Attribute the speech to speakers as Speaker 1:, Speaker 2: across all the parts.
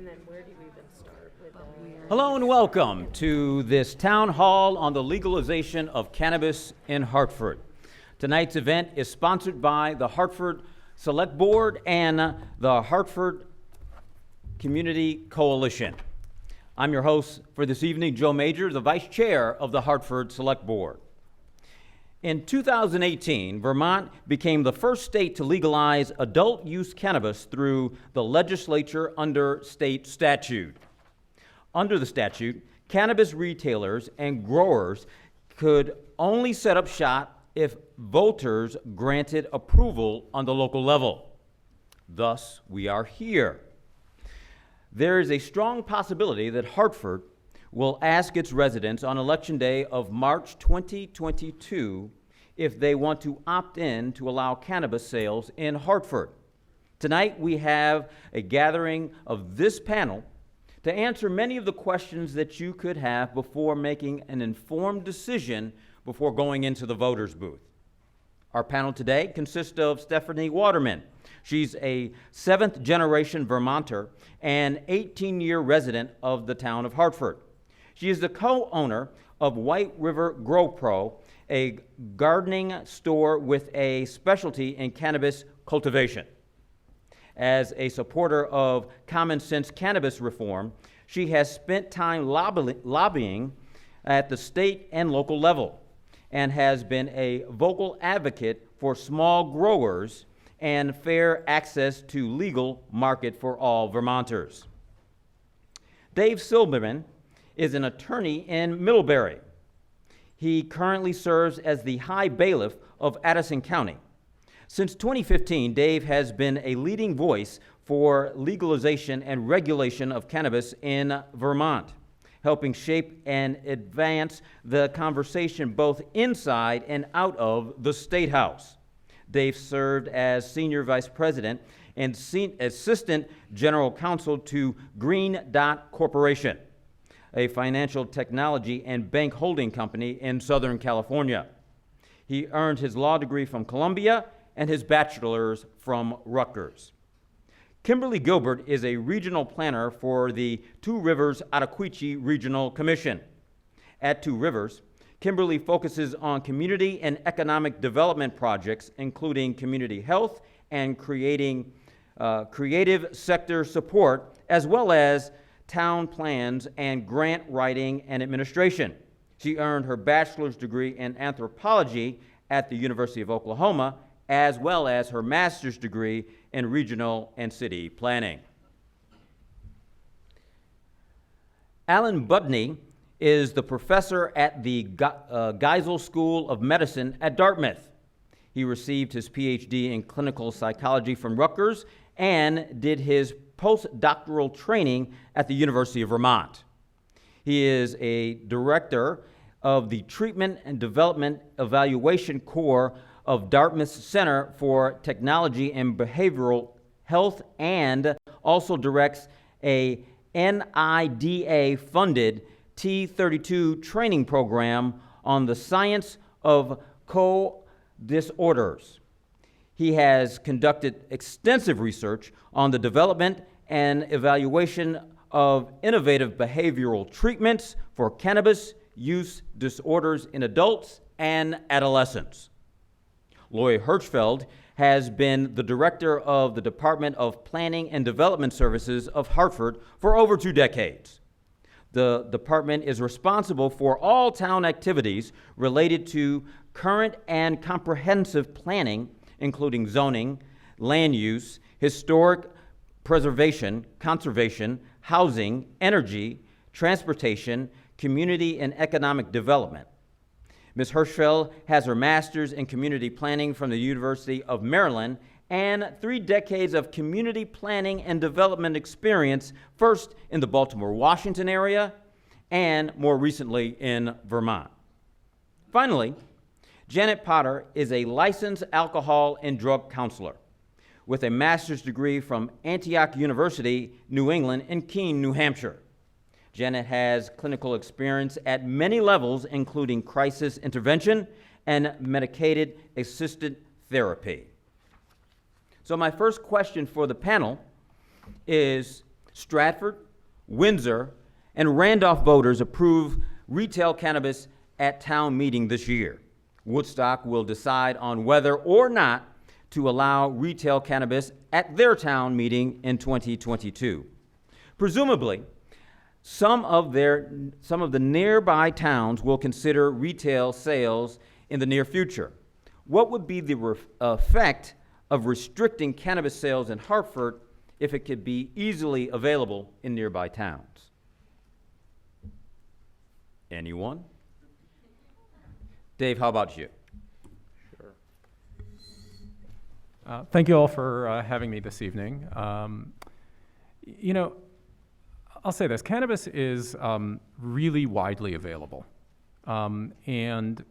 Speaker 1: then where do you even start with that?
Speaker 2: Hello and welcome to this town hall on the legalization of cannabis in Hartford. Tonight's event is sponsored by the Hartford Select Board and the Hartford Community Coalition. I'm your host for this evening, Joe Major, the Vice Chair of the Hartford Select Board. In 2018, Vermont became the first state to legalize adult use cannabis through the legislature under state statute. Under the statute, cannabis retailers and growers could only set up shop if voters granted approval on the local level. Thus, we are here. There is a strong possibility that Hartford will ask its residents on Election Day of March 2022 if they want to opt in to allow cannabis sales in Hartford. Tonight we have a gathering of this panel to answer many of the questions that you could have before making an informed decision before going into the voters' booth. Our panel today consists of Stephanie Waterman. She's a 7th generation Vermonter and 18-year resident of the town of Hartford. She is the co-owner of White River Grow Pro, a gardening store with a specialty in cannabis cultivation. As a supporter of common sense cannabis reform, she has spent time lobbying at the state and local level and has been a vocal advocate for small growers and fair access to legal market for all Vermonters. Dave Silberman is an attorney in Middlebury. He currently serves as the High Bailiff of Addison County. Since 2015, Dave has been a leading voice for legalization and regulation of cannabis in Vermont, helping shape and advance the conversation both inside and out of the State House. Dave served as Senior Vice President and Assistant General Counsel to Green Dot Corporation, a financial technology and bank holding company in Southern California. He earned his law degree from Columbia and his bachelor's from Rutgers. Kimberly Gilbert is a regional planner for the Two Rivers Ottaquechee Regional Commission. At Two Rivers, Kimberly focuses on community and economic development projects, including community health and creating creative sector support, as well as town plans and grant writing and administration. She earned her bachelor's degree in anthropology at the University of Oklahoma, as well as her master's degree in regional and city planning. Alan Butney is the professor at the Geisel School of Medicine at Dartmouth. He received his PhD in clinical psychology from Rutgers and did his postdoctoral training at the University of Vermont. He is a director of the Treatment and Development Evaluation Core of Dartmouth Center for Technology and Behavioral Health and also directs a NIDA-funded T32 training program on the science of co-disorders. He has conducted extensive research on the development and evaluation of innovative behavioral treatments for cannabis use disorders in adults and adolescents. Lloyd Hirschfeld has been the director of the Department of Planning and Development Services of Hartford for over 2 decades. The department is responsible for all town activities related to current and comprehensive planning, including zoning, land use, historic preservation, conservation, housing, energy, transportation, community and economic development. Ms. Hirschfeld has her master's in community planning from the University of Maryland and 3 decades of community planning and development experience, first in the Baltimore, Washington area, and more recently in Vermont. Finally, Janet Potter is a licensed alcohol and drug counselor with a master's degree from Antioch University, New England, in Keene, New Hampshire. Janet has clinical experience at many levels, including crisis intervention and medicated-assisted therapy. So my first question for the panel is, Stratford, Windsor, and Randolph voters approve retail cannabis at town meeting this year. Woodstock will decide on whether or not to allow retail cannabis at their town meeting in 2022. Presumably, some of the nearby towns will consider retail sales in the near future. What would be the effect of restricting cannabis sales in Hartford if it could be easily available in nearby towns? Anyone? Dave, how about you?
Speaker 3: Sure. Thank you all for having me this evening. You know, I'll say this, cannabis is really widely available. And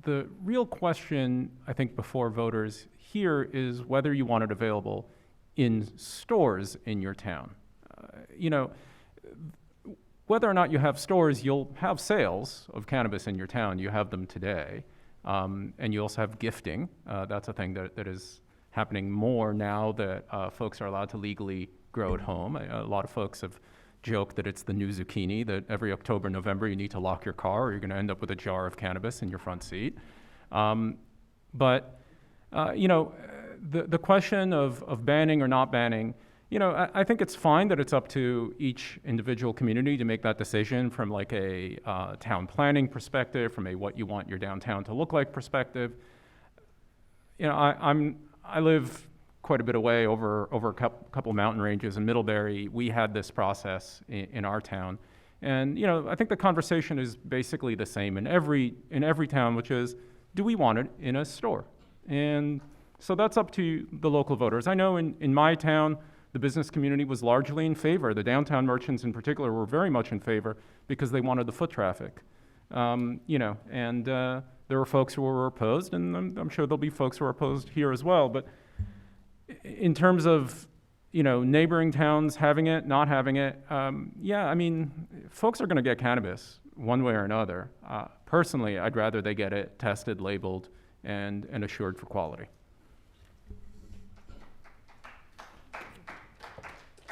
Speaker 3: the real question, I think, before voters here is whether you want it available in stores in your town. You know, whether or not you have stores, you'll have sales of cannabis in your town. You have them today. And you also have gifting. That's a thing that is happening more now that folks are allowed to legally grow at home. A lot of folks have joked that it's the new zucchini, that every October, November, you need to lock your car or you're going to end up with a jar of cannabis in your front seat. You know, the question of banning or not banning, you know, I think it's fine that it's up to each individual community to make that decision from like a town planning perspective, from a what you want your downtown to look like perspective. You know, I live quite a bit away over a couple mountain ranges in Middlebury. We had this process in our town. And, you know, I think the conversation is basically the same in every town, which is, do we want it in a store? And so that's up to the local voters. I know in my town, the business community was largely in favor. The downtown merchants in particular were very much in favor because they wanted the foot traffic. You know, and there were folks who were opposed, and I'm sure there'll be folks who are opposed here as well. But in terms of, you know, neighboring towns having it, not having it, yeah, I mean, folks are going to get cannabis one way or another. Personally, I'd rather they get it tested, labeled, and assured for quality.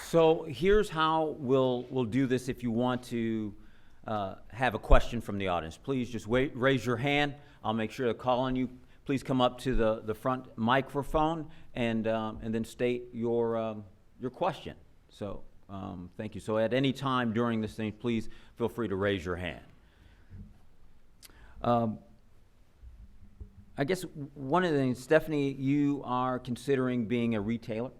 Speaker 2: So here's how we'll do this. If you want to have a question from the audience, please just raise your hand. I'll make sure to call on you. Please come up to the front microphone and then state your question. So thank you. So at any time during this thing, please feel free to raise your hand. I guess one of the things, Stephanie, you are considering being a retailer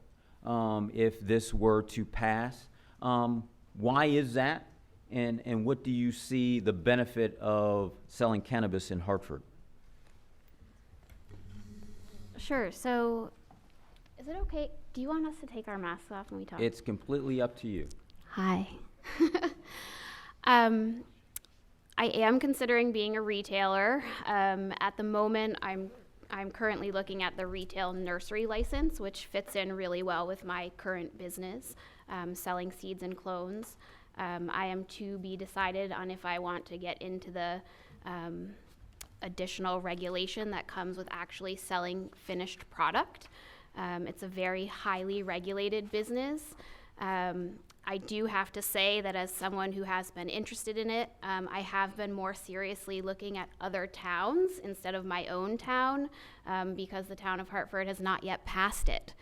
Speaker 2: if this were to pass. Why is that? And what do you see the benefit of selling cannabis in Hartford?
Speaker 4: Sure. So, is it okay? Do you want us to take our masks off when we talk?
Speaker 2: It's completely up to you.
Speaker 4: Hi. I am considering being a retailer. At the moment, I'm currently looking at the retail nursery license, which fits in really well with my current business, selling seeds and clones. I am to be decided on if I want to get into the additional regulation that comes with actually selling finished product. It's a very highly regulated business. I do have to say that as someone who has been interested in it, I have been more seriously looking at other towns instead of my own town because the town of Hartford has not yet passed it.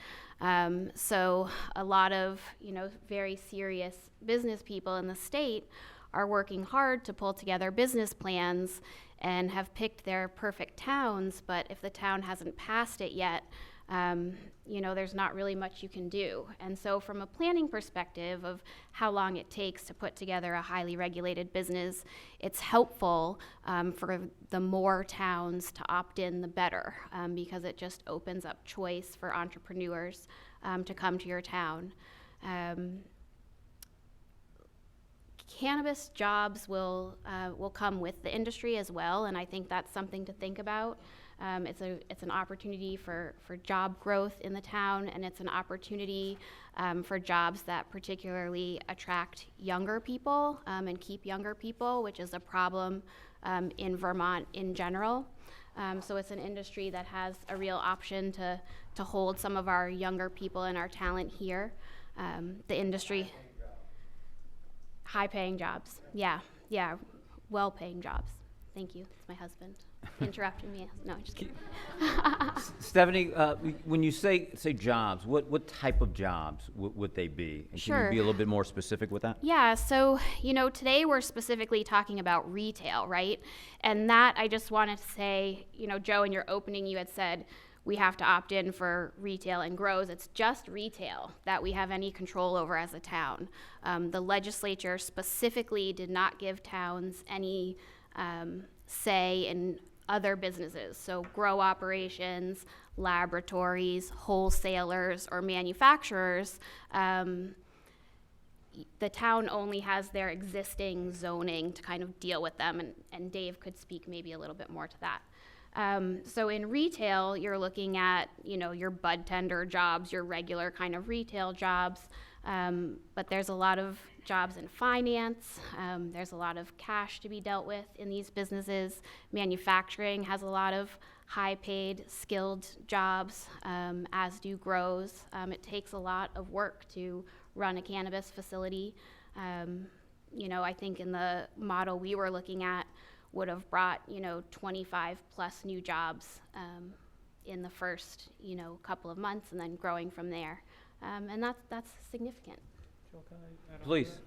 Speaker 4: So a lot of, you know, very serious business people in the state are working hard to pull together business plans and have picked their perfect towns, but if the town hasn't passed it yet, you know, there's not really much you can do. And so from a planning perspective of how long it takes to put together a highly regulated business, it's helpful for the more towns to opt in, the better, because it just opens up choice for entrepreneurs to come to your town. Cannabis jobs will come with the industry as well, and I think that's something to think about. It's an opportunity for job growth in the town, and it's an opportunity for jobs that particularly attract younger people and keep younger people, which is a problem in Vermont in general. So it's an industry that has a real option to hold some of our younger people and our talent here. The industry. High-paying jobs. Yeah, well-paying jobs. Thank you. It's my husband interrupting me. No, just kidding.
Speaker 2: Stephanie, when you say jobs, what type of jobs would they be? And
Speaker 4: Sure.
Speaker 2: Can you be a little bit more specific with that?
Speaker 4: Yeah, so, today we're specifically talking about retail, right? And that I just wanted to say, Joe, in your opening, you had said we have to opt in for retail and grows. It's just retail that we have any control over as a town. The legislature specifically did not give towns any say in other businesses, so grow operations, laboratories, wholesalers, or manufacturers. The town only has their existing zoning to kind of deal with them, and Dave could speak maybe a little bit more to that. So in retail, you're looking at, your bud tender jobs, your regular kind of retail jobs, but there's a lot of jobs in finance. There's a lot of cash to be dealt with in these businesses. Manufacturing has a lot of high-paid, skilled jobs, as do grows. It takes a lot of work to run a cannabis facility. I think in the model we were looking at would have brought, 25 plus new jobs in the first, couple of months, and then growing from there. And that's significant.
Speaker 2: Please.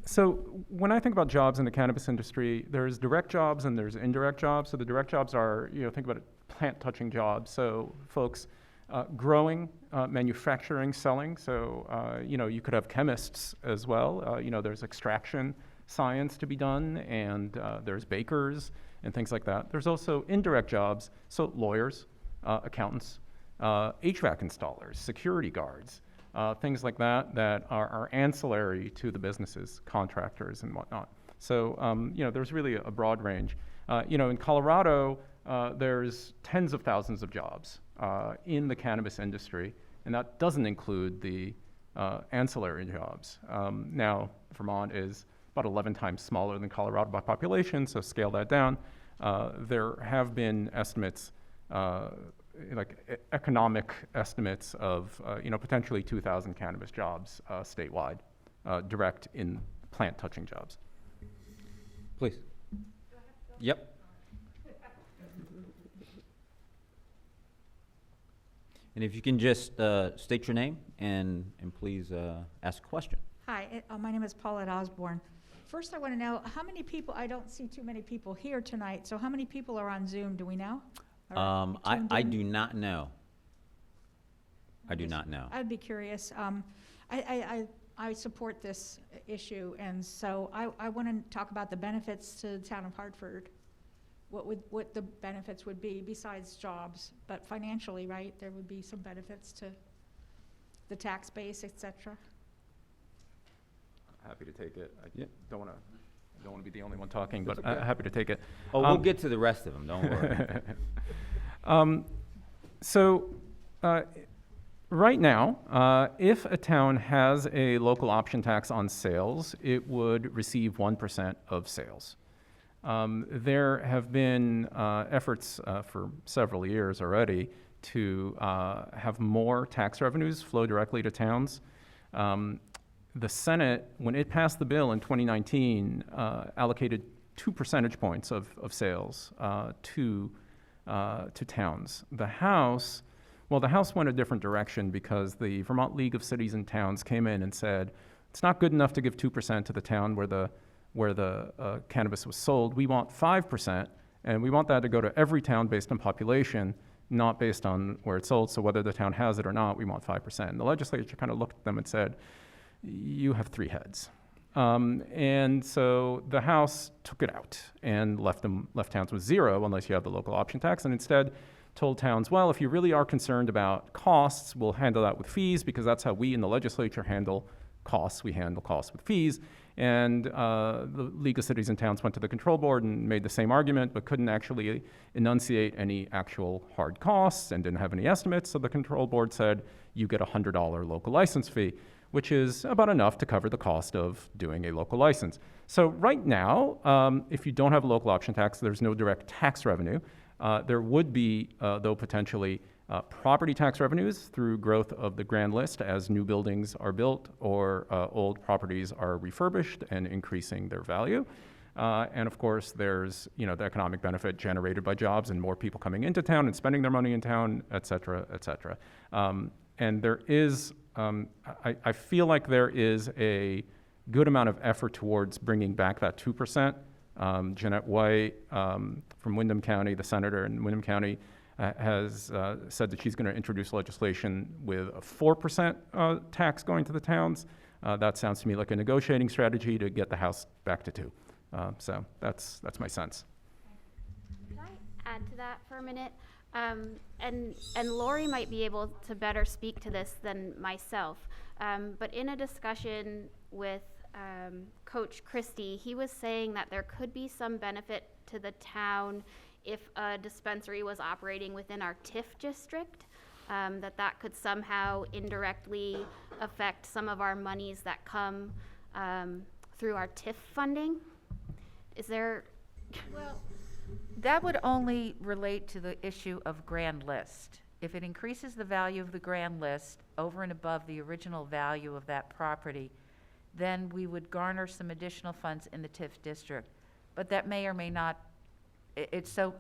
Speaker 3: So when I think about jobs in the cannabis industry, there's direct jobs and there's indirect jobs. So the direct jobs are, think about it, plant-touching jobs. So folks growing, manufacturing, selling. So, you could have chemists as well. There's extraction science to be done, and there's bakers and things like that. There's also indirect jobs, so lawyers, accountants, HVAC installers, security guards, things like that are ancillary to the businesses, contractors and whatnot. So, there's really a broad range. In Colorado, there's tens of thousands of jobs in the cannabis industry, and that doesn't include the ancillary jobs. Now, Vermont is about 11 times smaller than Colorado by population, so scale that down. There have been estimates, economic estimates of, potentially 2,000 cannabis jobs statewide, direct in plant-touching jobs.
Speaker 2: Please. Yep. And if you can just state your name and please ask a question.
Speaker 5: Hi, my name is Paulette Osborne. First, I want to know how many people, I don't see too many people here tonight, so how many people are on Zoom, do we know?
Speaker 2: I do not know. I do not know.
Speaker 5: I'd be curious. I support this issue, and so I want to talk about the benefits to the town of Hartford. What the benefits would be besides jobs, but financially, right? There would be some benefits to the tax base, et cetera.
Speaker 3: Happy to take it. I don't want to be the only one talking, but happy to take it.
Speaker 2: Oh, we'll get to the rest of them. Don't worry.
Speaker 3: Right now, if a town has a local option tax on sales, it would receive 1% of sales. There have been efforts for several years already to have more tax revenues flow directly to towns. The Senate, when it passed the bill in 2019, allocated 2 percentage points of sales to towns. The House went a different direction because the Vermont League of Cities and Towns came in and said, it's not good enough to give 2% to the town where the cannabis was sold. We want 5%, and we want that to go to every town based on population, not based on where it's sold. So whether the town has it or not, we want 5%. And the legislature kind of looked at them and said, you have 3 heads. And so the House took it out and left towns with 0 unless you have the local option tax, and instead told towns, well, if you really are concerned about costs, we'll handle that with fees, because that's how we in the legislature handle costs. We handle costs with fees. And the League of Cities and Towns went to the control board and made the same argument, but couldn't actually enunciate any actual hard costs and didn't have any estimates. So the control board said, you get a $100 local license fee, which is about enough to cover the cost of doing a local license. So right now, if you don't have a local option tax, there's no direct tax revenue. There would be, though, potentially Property tax revenues through growth of the grand list as new buildings are built or old properties are refurbished and increasing their value. And of course, there's the economic benefit generated by jobs and more people coming into town and spending their money in town, et cetera, et cetera. And there is, I feel like there is a good amount of effort towards bringing back that 2%. Jeanette White from Windham County, the senator in Windham County, has said that she's going to introduce legislation with a 4% tax going to the towns. That sounds to me like a negotiating strategy to get the House back to 2. So that's my sense.
Speaker 4: Can I add to that for a minute? And Lori might be able to better speak to this than myself. But in a discussion with Coach Christie, he was saying that there could be some benefit to the town if a dispensary was operating within our TIF district, that could somehow indirectly affect some of our monies that come through our TIF funding. Is there?
Speaker 6: Well, that would only relate to the issue of grand list. If it increases the value of the grand list over and above the original value of that property, then we would garner some additional funds in the TIF district. But that may or may not, it's so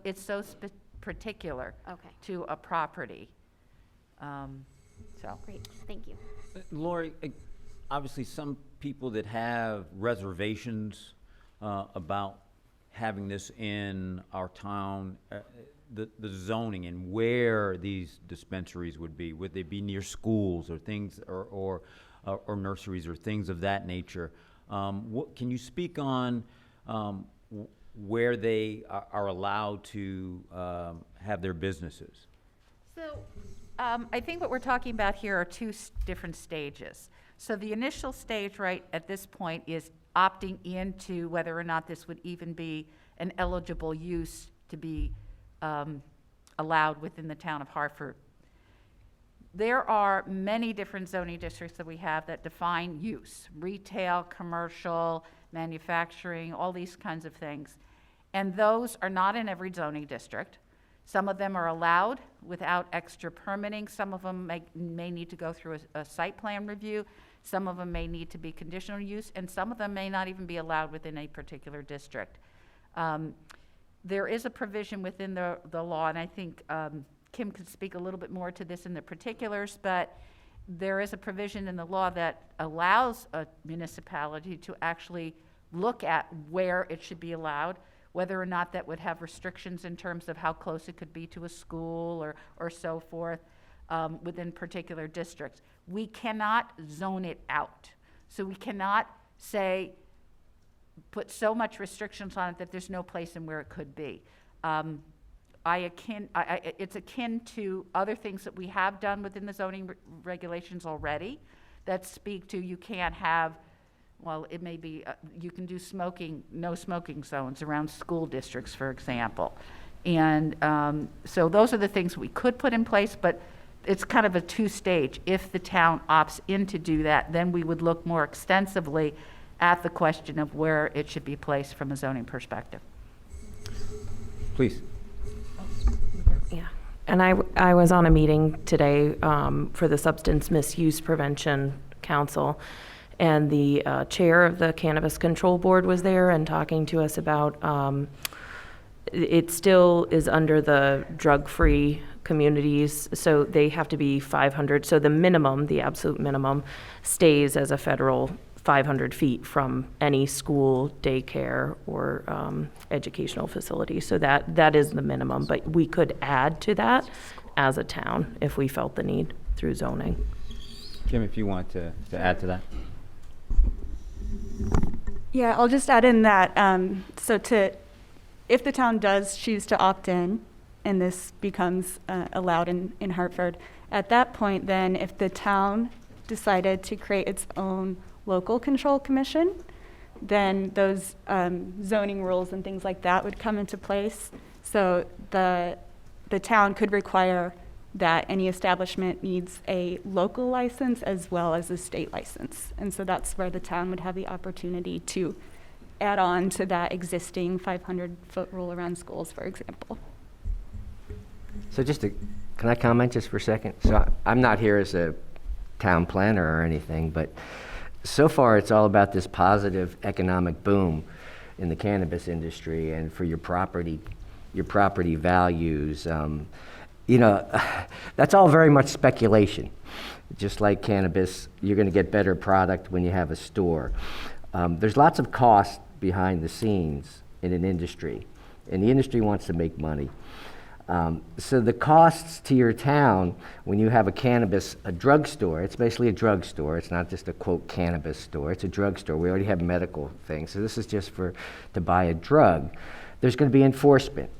Speaker 6: particular to a property. So
Speaker 4: Great, thank you.
Speaker 2: Lori, obviously some people that have reservations about having this in our town, the zoning and where these dispensaries would they be near schools or things, or nurseries or things of that nature? Can you speak on where they are allowed to have their businesses?
Speaker 6: So I think what we're talking about here are two different stages. So the initial stage right at this point is opting into whether or not this would even be an eligible use to be allowed within the town of Hartford. There are many different zoning districts that we have that define use: retail, commercial, manufacturing, all these kinds of things. And those are not in every zoning district. Some of them are allowed without extra permitting. Some of them may need to go through a site plan review. Some of them may need to be conditional use, and some of them may not even be allowed within a particular district. There is a provision within the law, and I think Kim could speak a little bit more to this in the particulars, but there is a provision in the law that allows a municipality to actually look at where it should be allowed, whether or not that would have restrictions in terms of how close it could be to a school or so forth within particular districts. We cannot zone it out. So we cannot say, put so much restrictions on it that there's no place in where it could be. It's akin to other things that we have done within the zoning regulations already that speak to you can't have, well, it may be, you can do no smoking zones around school districts, for example. And so those are the things we could put in place, but it's kind of a two-stage. If the town opts in to do that, then we would look more extensively at the question of where it should be placed from a zoning perspective.
Speaker 2: Please.
Speaker 1: Yeah, and I was on a meeting today for the Substance Misuse Prevention Council, and the chair of the Cannabis Control Board was there and talking to us about it still is under the drug-free communities, so they have to be 500. So the minimum, the absolute minimum, stays as a federal 500 feet from any school, daycare, or educational facility. So that is the minimum, but we could add to that as a town if we felt the need through zoning.
Speaker 2: Kim, if you want to add to that.
Speaker 7: Yeah, I'll just add in that, if the town does choose to opt in, and this becomes allowed in Hartford, at that point then, if the town decided to create its own local control commission, then those zoning rules and things like that would come into place. So the town could require that any establishment needs a local license as well as a state license. And so that's where the town would have the opportunity to add on to that existing 500-foot rule around schools, for example.
Speaker 2: So just to
Speaker 8: Can I comment just for a second? So I'm not here as a town planner or anything, but so far it's all about this positive economic boom in the cannabis industry and for your property values. You know, that's all very much speculation. Just like cannabis, you're going to get better product when you have a store. There's lots of cost behind the scenes in an industry, and the industry wants to make money. So the costs to your town when you have a drugstore, it's basically a drugstore. It's not just a quote cannabis store, it's a drugstore. We already have medical things, so this is just to buy a drug. There's going to be enforcement.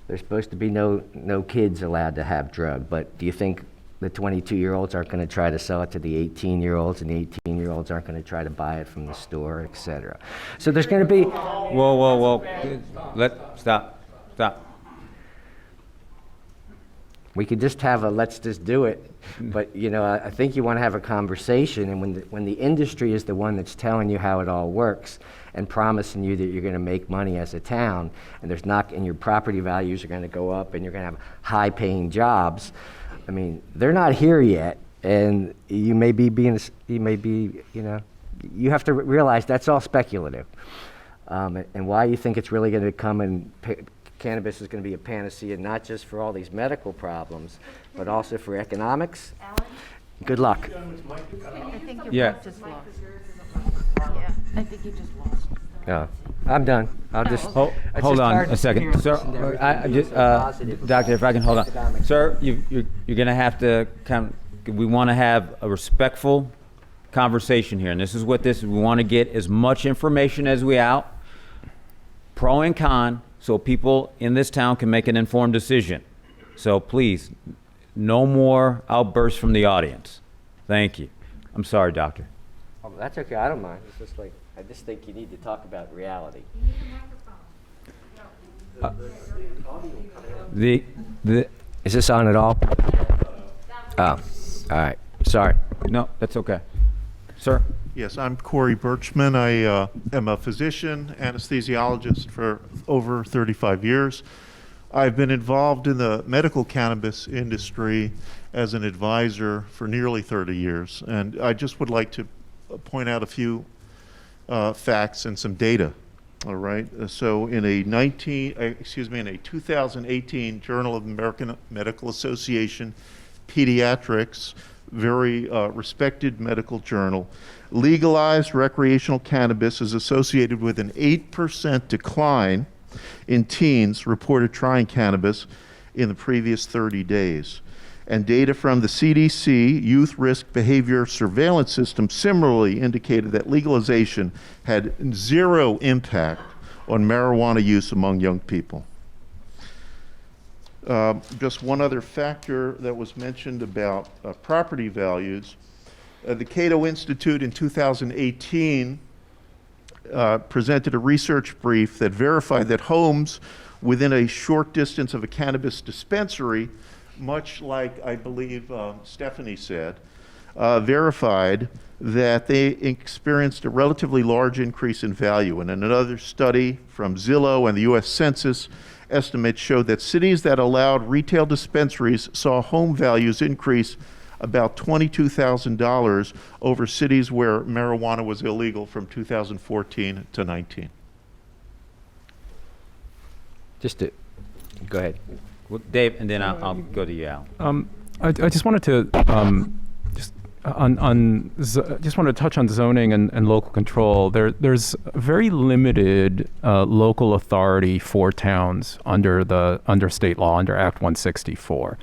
Speaker 8: There's supposed to be no kids allowed to have drug, but do you think the 22-year-olds aren't going to try to sell it to the 18-year-olds, and the 18-year-olds aren't going to try to buy it from the store, et cetera? So there's going to be...
Speaker 2: Whoa. Stop.
Speaker 8: We could just have let's just do it. But, you know, I think you want to have a conversation, and when the industry is the one that's telling you how it all works and promising you that you're going to make money as a town, and your property values are going to go up and you're going to have high-paying jobs, I mean, they're not here yet, and you have to realize that's all speculative. And why you think it's really going to come and cannabis is going to be a panacea, not just for all these medical problems, but also for economics. Good luck.
Speaker 6: I think your
Speaker 2: Yeah.
Speaker 6: vote just lost. Yeah, I think you just lost.
Speaker 8: No, I'm done. I'll just...
Speaker 2: Hold
Speaker 8: it's
Speaker 2: on
Speaker 8: just hard
Speaker 2: a
Speaker 8: to
Speaker 2: second,
Speaker 8: hear
Speaker 2: sir.
Speaker 8: and everything.
Speaker 2: I just,
Speaker 8: Positive
Speaker 2: Doctor, if I can hold on,
Speaker 8: economic.
Speaker 2: sir. You're going to have to we want to have a respectful conversation here, and this is what we want to get as much information as we out, pro and con, so people in this town can make an informed decision. So please, no more outbursts from the audience. Thank you. I'm sorry, Doctor.
Speaker 8: Oh, that's okay. I don't mind. It's just like, I just think you need to talk about reality. Is this on at all? Oh, all right. Sorry.
Speaker 2: No, that's okay. Sir?
Speaker 9: Yes, I'm Corey Birchman. I am a physician, anesthesiologist for over 35 years. I've been involved in the medical cannabis industry as an advisor for nearly 30 years. And I just would like to point out a few facts and some data. All right. So in a 2018 Journal of the American Medical Association, Pediatrics, very respected medical journal, legalized recreational cannabis is associated with an 8% decline in teens reported trying cannabis in the previous 30 days. And data from the CDC Youth Risk Behavior Surveillance System similarly indicated that legalization had zero impact on marijuana use among young people. Just one other factor that was mentioned about property values. The Cato Institute in 2018 presented a research brief that verified that homes within a short distance of a cannabis dispensary, much like I believe Stephanie said, verified that they experienced a relatively large increase in value. And another study from Zillow and the US Census estimates showed that cities that allowed retail dispensaries saw home values increase about $22,000 over cities where marijuana was illegal from 2014 to 19.
Speaker 8: Go ahead.
Speaker 2: Well, Dave, and then I'll go to you, Al.
Speaker 3: I just wanted to just wanted to touch on zoning and local control. There's very limited local authority for towns under state law, under Act 164.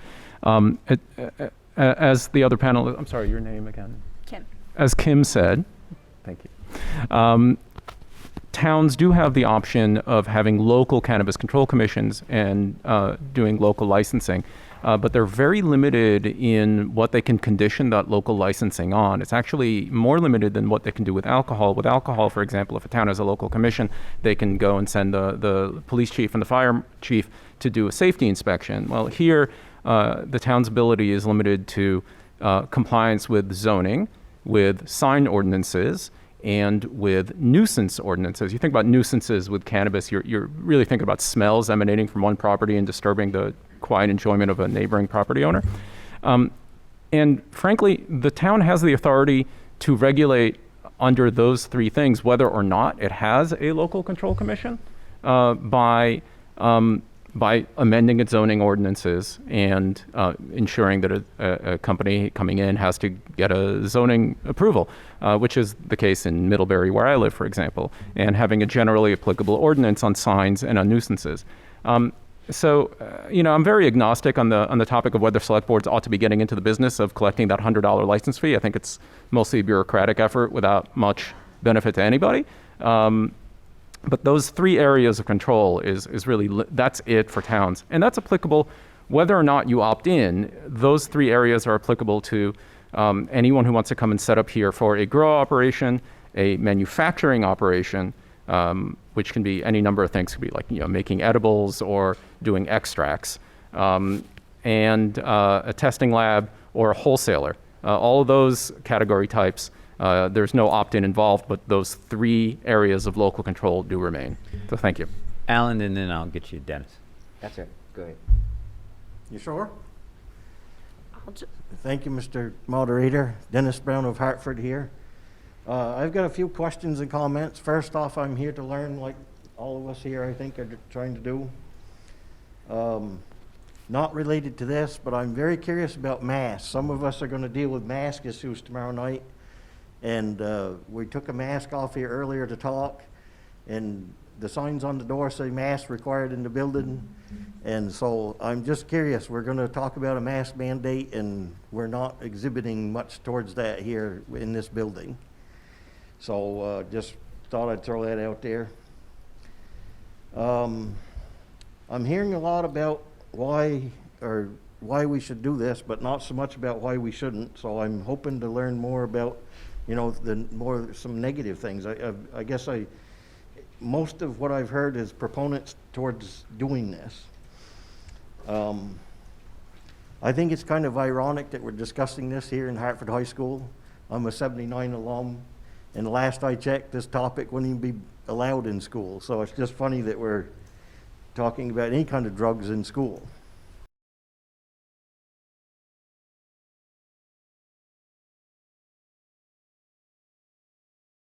Speaker 3: As the other panel, I'm sorry, your name again?
Speaker 7: Kim.
Speaker 3: As Kim said, thank you. Towns do have the option of having local cannabis control commissions and doing local licensing, but they're very limited in what they can condition that local licensing on. It's actually more limited than what they can do with alcohol. With alcohol, for example, if a town has a local commission, they can go and send the police chief and the fire chief to do a safety inspection. Well, here, the town's ability is limited to compliance with zoning, with sign ordinances, and with nuisance ordinances. You think about nuisances with cannabis, you're really thinking about smells emanating from one property and disturbing the quiet enjoyment of a neighboring property owner. And frankly, the town has the authority to regulate under those three things, whether or not it has a local control commission, by amending its zoning ordinances and ensuring that a company coming in has to get a zoning approval, which is the case in Middlebury, where I live, for example, and having a generally applicable ordinance on signs and on nuisances. I'm very agnostic on the topic of whether select boards ought to be getting into the business of collecting that $100 license fee. I think it's mostly a bureaucratic effort without much benefit to anybody. But those three areas of control is really, that's it for towns. And that's applicable whether or not you opt in. Those three areas are applicable to anyone who wants to come and set up here for a grow operation, a manufacturing operation, which can be any number of things. It could be like, making edibles or doing extracts, and a testing lab or a wholesaler. All of those category types, there's no opt-in involved, but those three areas of local control do remain. So thank you.
Speaker 2: Alan, and then I'll get you Dennis.
Speaker 8: That's it. Go ahead.
Speaker 10: You sure?
Speaker 1: I'll
Speaker 10: Thank you, Mr. Moderator. Dennis Brown of Hartford here. I've got a few questions and comments. First off, I'm here to learn, like all of us here, I think, are trying to do. Not related to this, but I'm very curious about masks. Some of us are going to deal with mask issues tomorrow night. And we took a mask off here earlier to talk, and the signs on the door say mask required in the building. And so I'm just curious, we're going to talk about a mask mandate, and we're not exhibiting much towards that here in this building. So just thought I'd throw that out there. I'm hearing a lot about why we should do this, but not so much about why we shouldn't. So I'm hoping to learn more about, some negative things. I guess most of what I've heard is proponents towards doing this. I think it's kind of ironic that we're discussing this here in Hartford High School. I'm a 79 alum, and last I checked, this topic wouldn't even be allowed in school. So it's just funny that we're talking about any kind of drugs in school.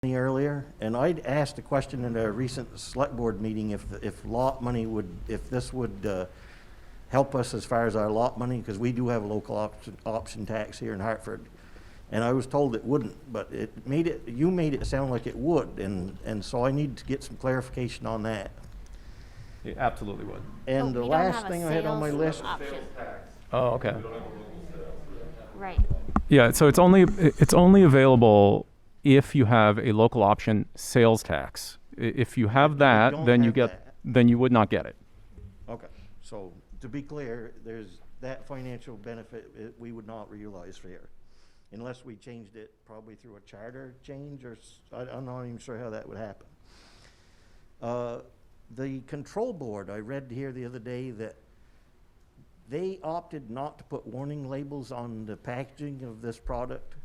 Speaker 10: Earlier, and I'd asked a question in a recent select board meeting if lot money if this would help us as far as our lot money, because we do have a local option tax here in Hartford, and I was told it wouldn't, but you made it sound like it would, and so I need to get some clarification on that.
Speaker 3: It absolutely would.
Speaker 10: And the last thing I had on my list.
Speaker 3: Oh, okay.
Speaker 4: Right.
Speaker 3: Yeah, so it's only available if you have a local option sales tax. If you have that, then you would not get it.
Speaker 10: Okay, so to be clear, there's that financial benefit we would not realize here, unless we changed it probably through a charter change, or I'm not even sure how that would happen. The control board, I read here the other day that they opted not to put warning labels on the packaging of this product.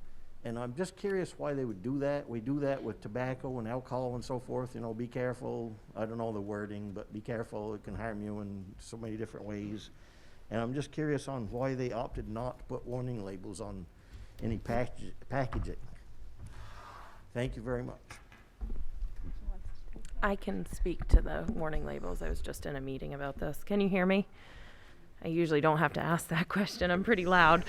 Speaker 10: And I'm just curious why they would do that. We do that with tobacco and alcohol and so forth. Be careful. I don't know the wording, but be careful. It can harm you in so many different ways. And I'm just curious on why they opted not to put warning labels on any packaging. Thank you very much.
Speaker 1: I can speak to the warning labels. I was just in a meeting about this. Can you hear me? I usually don't have to ask that question. I'm pretty loud.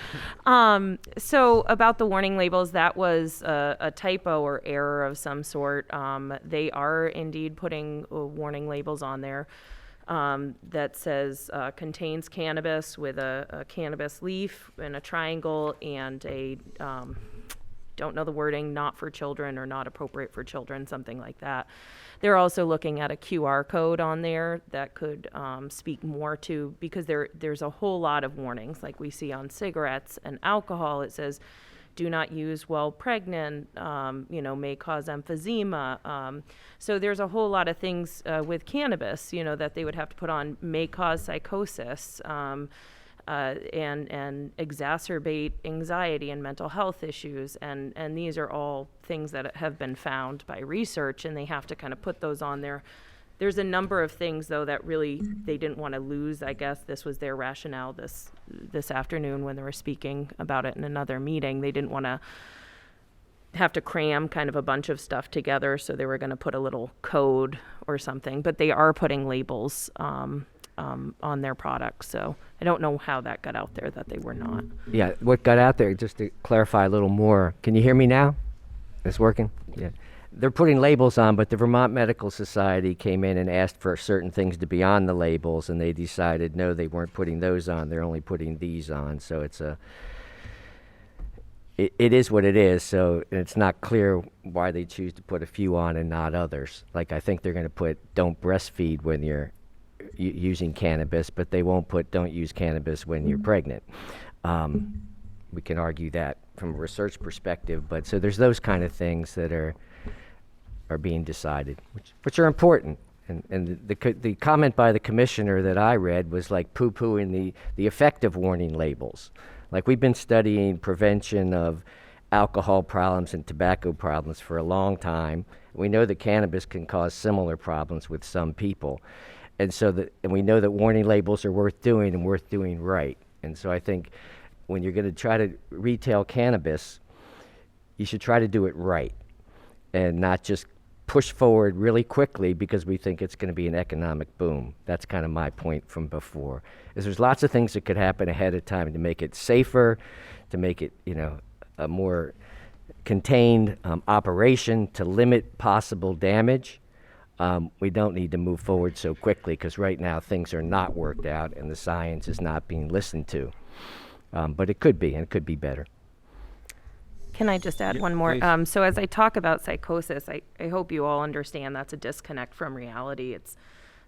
Speaker 1: So about the warning labels, that was a typo or error of some sort. They are indeed putting warning labels on there that says contains cannabis with a cannabis leaf and a triangle and a, don't know the wording, not for children or not appropriate for children, something like that. They're also looking at a QR code on there that could speak more to, because there's a whole lot of warnings like we see on cigarettes and alcohol. It says, do not use while pregnant, may cause emphysema. So there's a whole lot of things with cannabis, that they would have to put on, may cause psychosis. and exacerbate anxiety and mental health issues. And these are all things that have been found by research, and they have to kind of put those on there. There's a number of things, though, that really they didn't want to lose. I guess this was their rationale this afternoon when they were speaking about it in another meeting. They didn't want to have to cram kind of a bunch of stuff together, so they were going to put a little code or something. But they are putting labels on their products, so I don't know how that got out there that they were not.
Speaker 8: Yeah, what got out there, just to clarify a little more, can you hear me now? It's working? Yeah. They're putting labels on, but the Vermont Medical Society came in and asked for certain things to be on the labels, and they decided no, they weren't putting those on, they're only putting these on. So it is what it is, so it's not clear why they choose to put a few on and not others. Like, I think they're going to put don't breastfeed when you're using cannabis, but they won't put don't use cannabis when you're pregnant. We can argue that from a research perspective, but so there's those kind of things that are being decided, which are important. And the comment by the commissioner that I read was like poo-pooing the effective warning labels. Like, we've been studying prevention of alcohol problems and tobacco problems for a long time. We know that cannabis can cause similar problems with some people. And we know that warning labels are worth doing and worth doing right. And so I think when you're going to try to retail cannabis, you should try to do it right and not just push forward really quickly because we think it's going to be an economic boom. That's kind of my point from before. Is there's lots of things that could happen ahead of time to make it safer, to make it, a more contained operation, to limit possible damage. We don't need to move forward so quickly because right now things are not worked out and the science is not being listened to. But it could be, and it could be better.
Speaker 1: Can I just add one more? So as I talk about psychosis, I hope you all understand that's a disconnect from reality. It's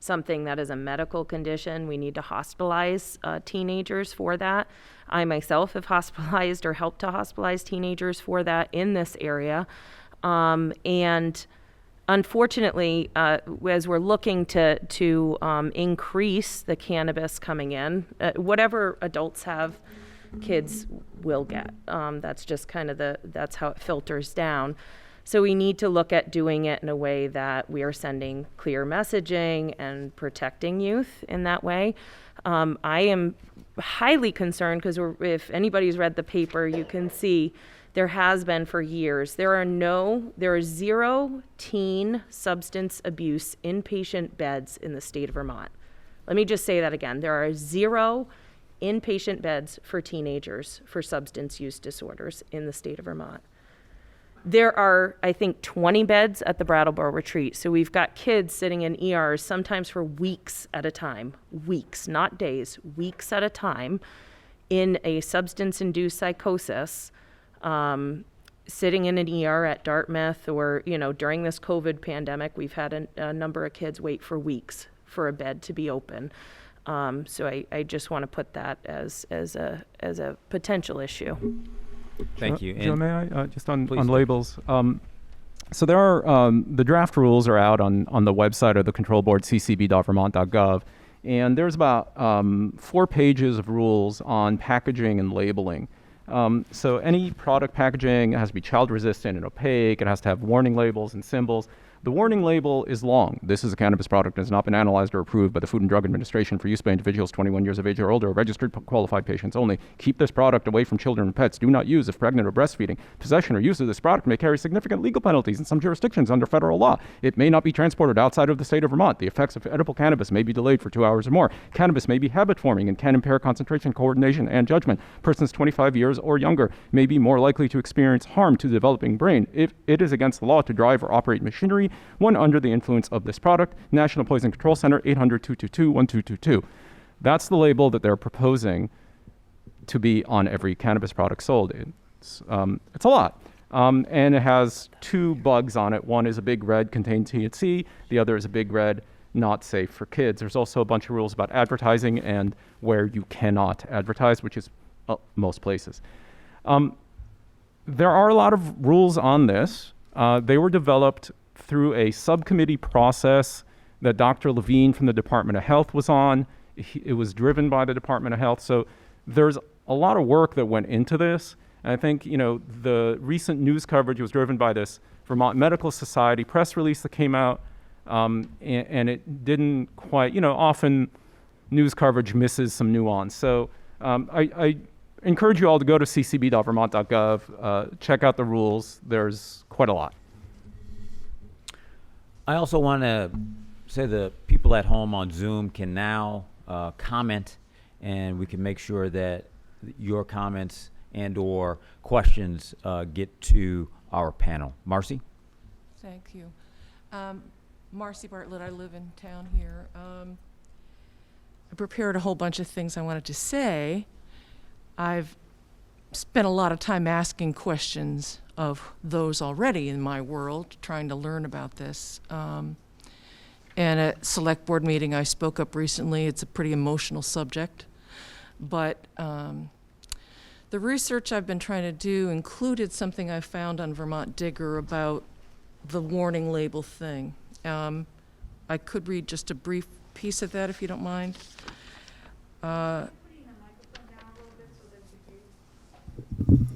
Speaker 1: something that is a medical condition. We need to hospitalize teenagers for that. I myself have hospitalized or helped to hospitalize teenagers for that in this area. And unfortunately, as we're looking to increase the cannabis coming in, whatever adults have, kids will get. That's just kind of that's how it filters down. So we need to look at doing it in a way that we are sending clear messaging and protecting youth in that way. I am highly concerned because if anybody's read the paper, you can see there has been for years. There are 0 teen substance abuse inpatient beds in the state of Vermont. Let me just say that again. There are 0 inpatient beds for teenagers for substance use disorders in the state of Vermont. There are, I think, 20 beds at the Brattleboro Retreat. So we've got kids sitting in ERs sometimes for weeks at a time, weeks, not days, weeks at a time in a substance-induced psychosis, sitting in an ER at Dartmouth or, during this COVID pandemic, we've had a number of kids wait for weeks for a bed to be open. So I just want to put that as a potential issue.
Speaker 2: Thank you.
Speaker 3: Joe, may I, just on
Speaker 2: Please do.
Speaker 3: labels? So there are, the draft rules are out on the website of the control board, ccb.vermont.gov. And there's about 4 pages of rules on packaging and labeling. So any product packaging has to be child resistant and opaque. It has to have warning labels and symbols. The warning label is long. This is a cannabis product and has not been analyzed or approved by the Food and Drug Administration for use by individuals 21 years of age or older, registered qualified patients only. Keep this product away from children and pets. Do not use if pregnant or breastfeeding. Possession or use of this product may carry significant legal penalties in some jurisdictions under federal law. It may not be transported outside of the state of Vermont. The effects of edible cannabis may be delayed for 2 hours or more. Cannabis may be habit-forming and can impair concentration, coordination, and judgment. Persons 25 years or younger may be more likely to experience harm to the developing brain. If it is against the law to drive or operate machinery when under the influence of this product. National Poison Control Center, 800-222-1222. That's the label that they're proposing to be on every cannabis product sold. It's a lot. And it has 2 bugs on it. One is a big red, contain THC. The other is a big red, not safe for kids. There's also a bunch of rules about advertising and where you cannot advertise, which is most places. There are a lot of rules on this. They were developed through a subcommittee process that Dr. Levine from the Department of Health was on. It was driven by the Department of Health. So there's a lot of work that went into this. And I think, the recent news coverage was driven by this Vermont Medical Society press release that came out, and it didn't quite, often news coverage misses some nuance. So I encourage you all to go to ccb.vermont.gov, check out the rules. There's quite a lot.
Speaker 2: I also want to say the people at home on Zoom can now comment, and we can make sure that your comments and/or questions get to our panel. Marcy?
Speaker 11: Thank you. Marcy Bartlett, I live in town here. I prepared a whole bunch of things I wanted to say. I've spent a lot of time asking questions of those already in my world, trying to learn about this. And at select board meeting, I spoke up recently. It's a pretty emotional subject. But the research I've been trying to do included something I found on Vermont Digger about the warning label thing. I could read just a brief piece of that if you don't mind.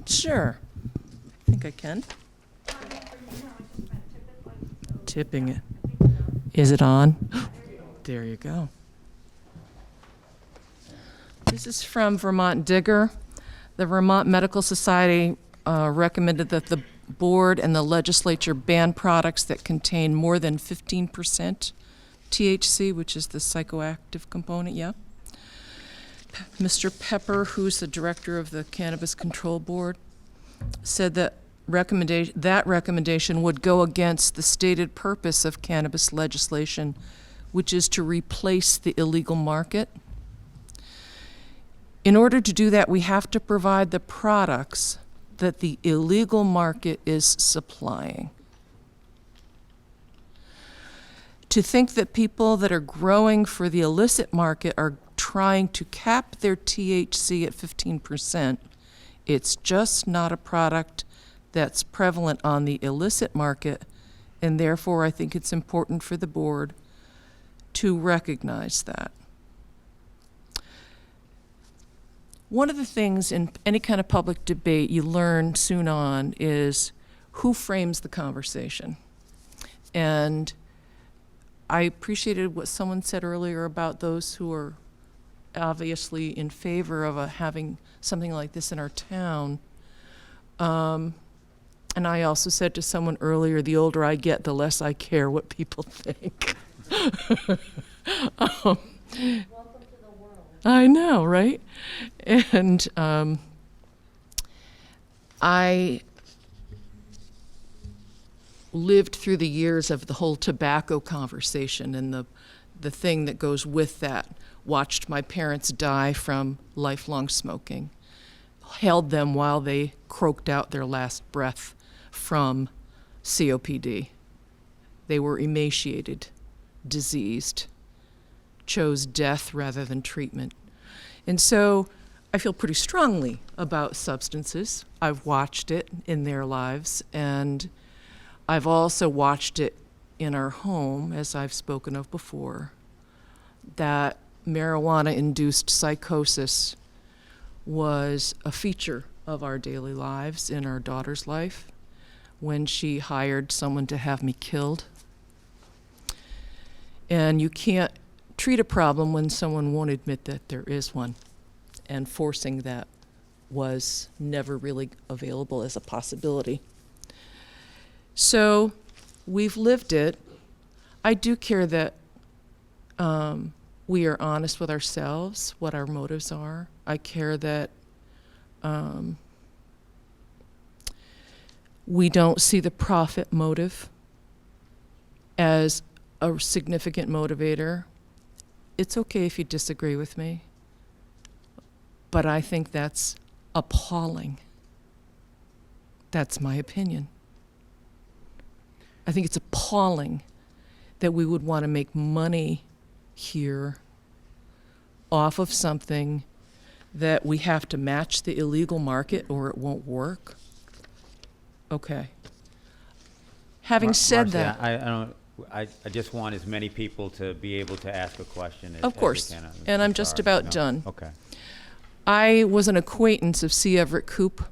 Speaker 11: Sure. I think I can. Tipping it. Is it on? There you go. This is from Vermont Digger. The Vermont Medical Society recommended that the board and the legislature ban products that contain more than 15% THC, which is the psychoactive component, yeah? Mr. Pepper, who's the director of the Cannabis Control Board, said that recommendation would go against the stated purpose of cannabis legislation, which is to replace the illegal market. In order to do that, we have to provide the products that the illegal market is supplying. To think that people that are growing for the illicit market are trying to cap their THC at 15%, it's just not a product that's prevalent on the illicit market, and therefore I think it's important for the board to recognize that. One of the things in any kind of public debate you learn soon on is who frames the conversation. And I appreciated what someone said earlier about those who are obviously in favor of having something like this in our town. And I also said to someone earlier, the older I get, the less I care what people think. Welcome to the world. I know, right? And I lived through the years of the whole tobacco conversation and the thing that goes with that. Watched my parents die from lifelong smoking. Held them while they croaked out their last breath from COPD. They were emaciated, diseased, chose death rather than treatment. And so I feel pretty strongly about substances. I've watched it in their lives, and I've also watched it in our home, as I've spoken of before, that marijuana-induced psychosis was a feature of our daily lives in our daughter's life when she hired someone to have me killed. And you can't treat a problem when someone won't admit that there is one. And forcing that was never really available as a possibility. So we've lived it. I do care that we are honest with ourselves, what our motives are. I care that we don't see the profit motive as a significant motivator. It's okay if you disagree with me, but I think that's appalling. That's my opinion. I think it's appalling that we would want to make money here off of something that we have to match the illegal market or it won't work. Okay. Having said
Speaker 2: Marcy,
Speaker 11: that,
Speaker 2: I just want as many people to be able to ask a question as
Speaker 11: of course,
Speaker 2: we can.
Speaker 11: and I'm just
Speaker 2: Sorry.
Speaker 11: about
Speaker 2: No.
Speaker 11: done.
Speaker 2: Okay.
Speaker 11: I was an acquaintance of C. Everett Koop,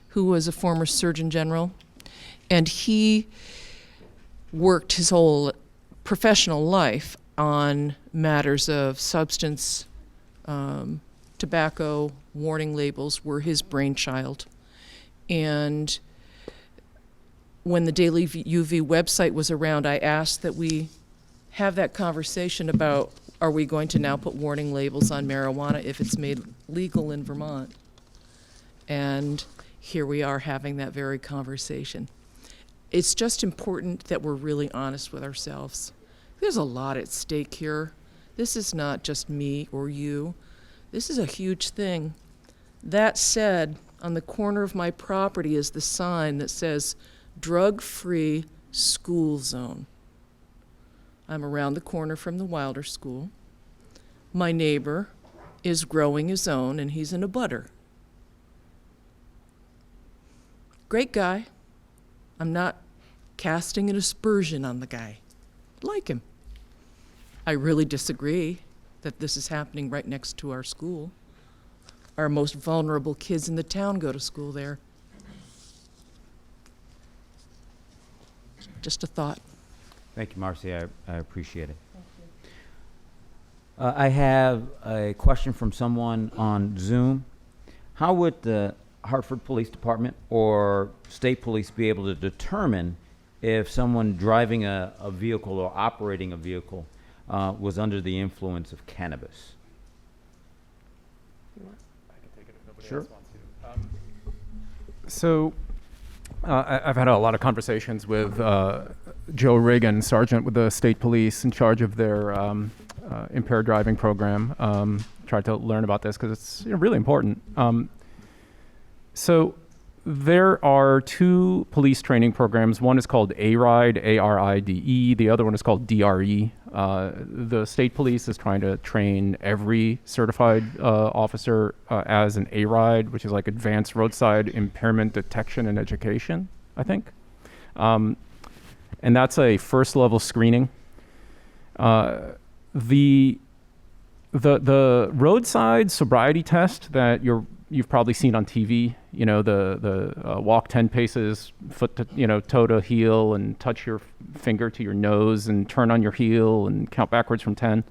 Speaker 11: who was a former Surgeon General, and he worked his whole professional life on matters of substance, tobacco, warning labels were his brainchild. And when the Daily UV website was around, I asked that we have that conversation about, are we going to now put warning labels on marijuana if it's made legal in Vermont? And here we are having that very conversation. It's just important that we're really honest with ourselves. There's a lot at stake here. This is not just me or you. This is a huge thing. That said, on the corner of my property is the sign that says, drug-free school zone. I'm around the corner from the Wilder School. My neighbor is growing his own, and he's in a butter. Great guy. I'm not casting an aspersion on the guy. Like him. I really disagree that this is happening right next to our school. Our most vulnerable kids in the town go to school there. Just a thought.
Speaker 2: Thank you, Marcy. I appreciate it. I have a question from someone on Zoom. How would the Hartford Police Department or state police be able to determine if someone driving a vehicle or operating a vehicle was under the influence of cannabis? Sure.
Speaker 3: So I've had a lot of conversations with Joe Reagan, sergeant with the state police in charge of their impaired driving program. Tried to learn about this because it's really important. So there are two police training programs. One is called ARIDE, A-R-I-D-E. The other one is called DRE. The state police is trying to train every certified officer as an ARIDE, which is like Advanced Roadside Impairment Detection and Education, I think. And that's a first level screening. The roadside sobriety test that you've probably seen on TV, the walk 10 paces, foot to, toe to heel, and touch your finger to your nose and turn on your heel and count backwards from 10.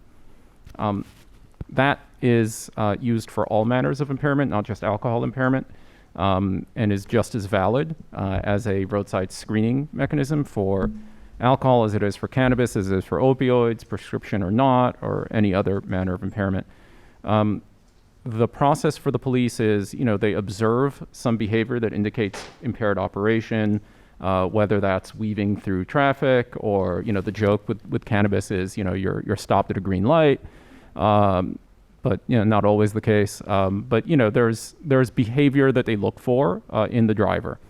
Speaker 3: That is used for all manners of impairment, not just alcohol impairment, and is just as valid as a roadside screening mechanism for alcohol as it is for cannabis, as it is for opioids, prescription or not, or any other manner of impairment. The process for the police is, they observe some behavior that indicates impaired operation, whether that's weaving through traffic or, the joke with cannabis is, you're stopped at a green light, but, not always the case. But, there's behavior that they look for in the driver.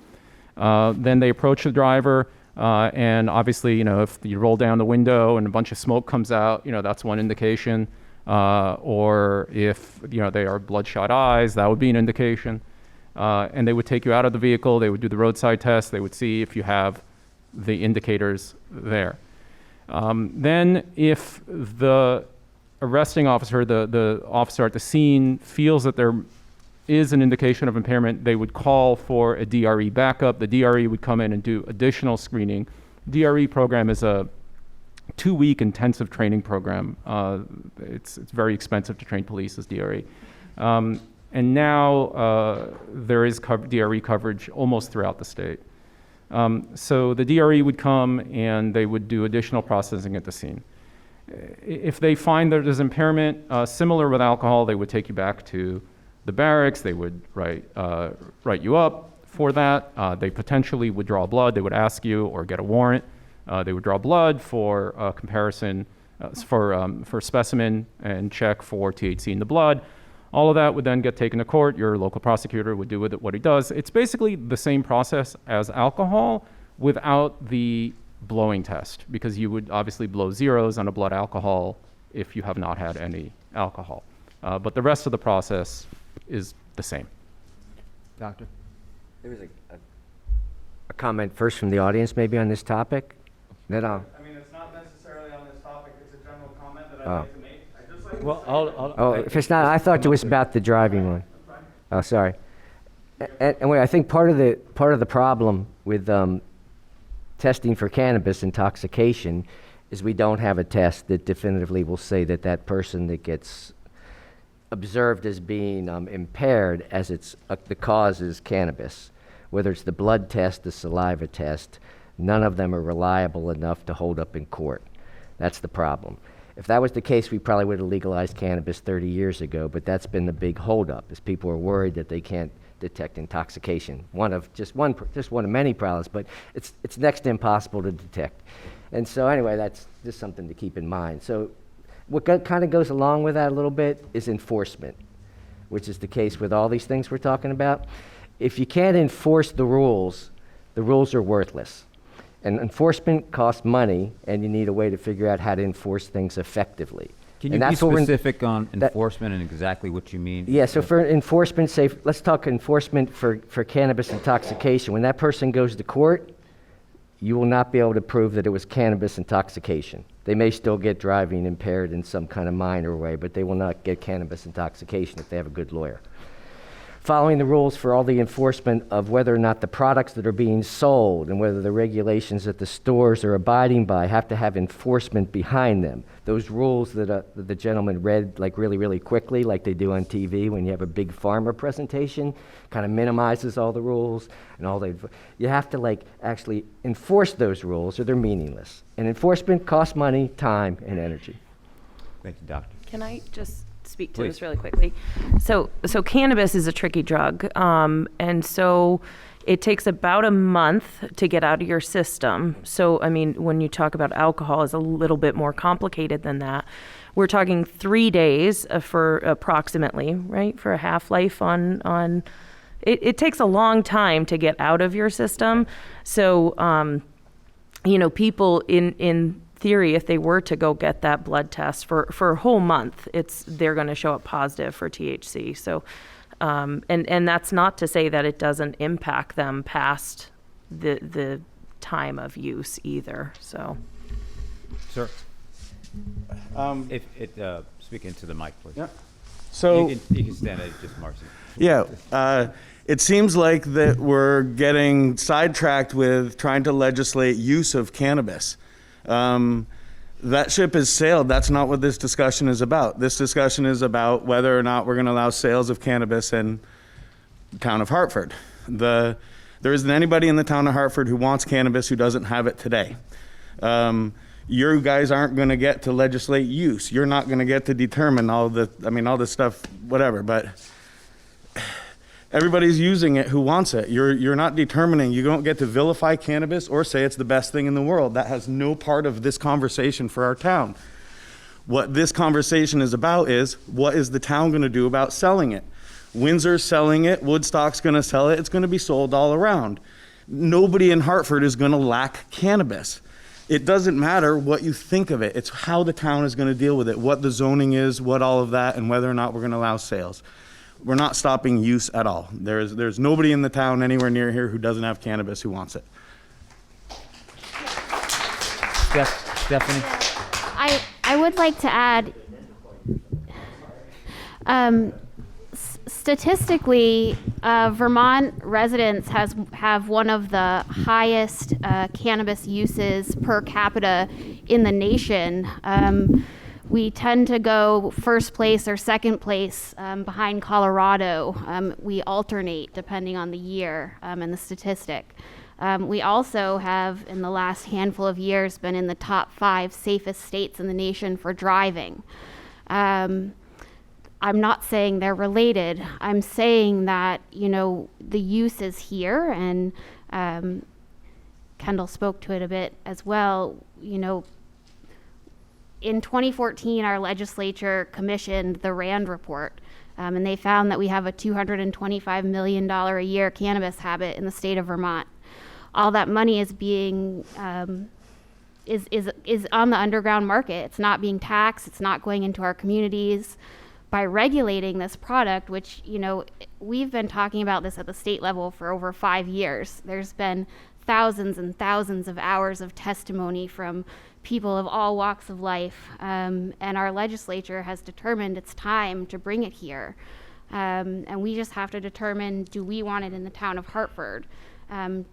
Speaker 3: Then they approach the driver, and obviously, if you roll down the window and a bunch of smoke comes out, that's one indication. Or if they are bloodshot eyes, that would be an indication. And they would take you out of the vehicle. They would do the roadside test. They would see if you have the indicators there. Then, if the arresting officer, the officer at the scene, feels that there is an indication of impairment, they would call for a DRE backup. The DRE would come in and do additional screening. DRE program is a 2-week intensive training program. It's very expensive to train police as DRE. And now there is DRE coverage almost throughout the state. So the DRE would come and they would do additional processing at the scene. If they find that there's impairment, similar with alcohol, they would take you back to the barracks. They would write you up for that. They potentially would draw blood. They would ask you or get a warrant. They would draw blood for comparison, for specimen and check for THC in the blood. All of that would then get taken to court. Your local prosecutor would do with it what he does. It's basically the same process as alcohol without the blowing test, because you would obviously blow zeros on a blood alcohol if you have not had any alcohol. But the rest of the process is the same.
Speaker 8: Doctor? There was a comment first from the audience maybe on this topic. Then I'll...
Speaker 3: I mean, it's not necessarily on this topic. It's a general comment that I'd like to make. I just like
Speaker 2: Well,
Speaker 8: Oh, if it's not, I thought it was about the driving one. Oh, sorry. And wait, I think part of the problem with testing for cannabis intoxication is we don't have a test that definitively will say that that person that gets observed as being impaired as the cause is cannabis. Whether it's the blood test, the saliva test, none of them are reliable enough to hold up in court. That's the problem. If that was the case, we probably would have legalized cannabis 30 years ago, but that's been the big holdup, is people are worried that they can't detect intoxication. Just one of many problems, but it's next to impossible to detect. And so anyway, that's just something to keep in mind. So what kind of goes along with that a little bit is enforcement, which is the case with all these things we're talking about. If you can't enforce the rules are worthless. And enforcement costs money, and you need a way to figure out how to enforce things effectively.
Speaker 2: Can you be specific on enforcement and exactly what you mean?
Speaker 8: Yeah, so for enforcement, say, let's talk enforcement for cannabis intoxication. When that person goes to court, you will not be able to prove that it was cannabis intoxication. They may still get driving impaired in some kind of minor way, but they will not get cannabis intoxication if they have a good lawyer. Following the rules for all the enforcement of whether or not the products that are being sold and whether the regulations that the stores are abiding by have to have enforcement behind them. Those rules that the gentleman read like really, really quickly, like they do on TV when you have a big farmer presentation, kind of minimizes all the rules and you have to like actually enforce those rules or they're meaningless. And enforcement costs money, time, and energy.
Speaker 2: Thank you, Doctor.
Speaker 1: Can I just speak to
Speaker 2: Please.
Speaker 1: this really quickly? So cannabis is a tricky drug, and so it takes about a month to get out of your system. So, I mean, when you talk about alcohol, it's a little bit more complicated than that. We're talking 3 days for approximately, right, for a half-life on it takes a long time to get out of your system. So, people in theory, if they were to go get that blood test for a whole month, they're going to show up positive for THC. So, and that's not to say that it doesn't impact them past the time of use either. So,
Speaker 2: Sir, speak into the mic, please.
Speaker 12: Yeah. So
Speaker 2: you can stand at just Marcy.
Speaker 12: yeah, it seems like that we're getting sidetracked with trying to legislate use of cannabis. That ship has sailed. That's not what this discussion is about. This discussion is about whether or not we're going to allow sales of cannabis in the town of Hartford. There isn't anybody in the town of Hartford who wants cannabis who doesn't have it today. You guys aren't going to get to legislate use. You're not going to get to determine all this stuff, whatever, but everybody's using it who wants it. You're not determining. You don't get to vilify cannabis or say it's the best thing in the world. That has no part of this conversation for our town. What this conversation is about is, what is the town going to do about selling it? Windsor's selling it. Woodstock's going to sell it. It's going to be sold all around. Nobody in Hartford is going to lack cannabis. It doesn't matter what you think of it. It's how the town is going to deal with it, what the zoning is, what all of that, and whether or not we're going to allow sales. We're not stopping use at all. There's nobody in the town anywhere near here who doesn't have cannabis who wants it.
Speaker 2: Stephanie?
Speaker 4: I would like to add, statistically, Vermont residents have one of the highest cannabis uses per capita in the nation. We tend to go first place or second place behind Colorado. We alternate depending on the year and the statistic. We also have, in the last handful of years, been in the top 5 safest states in the nation for driving. I'm not saying they're related. I'm saying that, the use is here, and Kendall spoke to it a bit as well. In 2014, our legislature commissioned the RAND report, and they found that we have a $225 million a year cannabis habit in the state of Vermont. All that money is being is on the underground market. It's not being taxed. It's not going into our communities. By regulating this product, which we've been talking about this at the state level for over 5 years. There's been thousands and thousands of hours of testimony from people of all walks of life, and our legislature has determined it's time to bring it here. And we just have to determine, do we want it in the town of Hartford?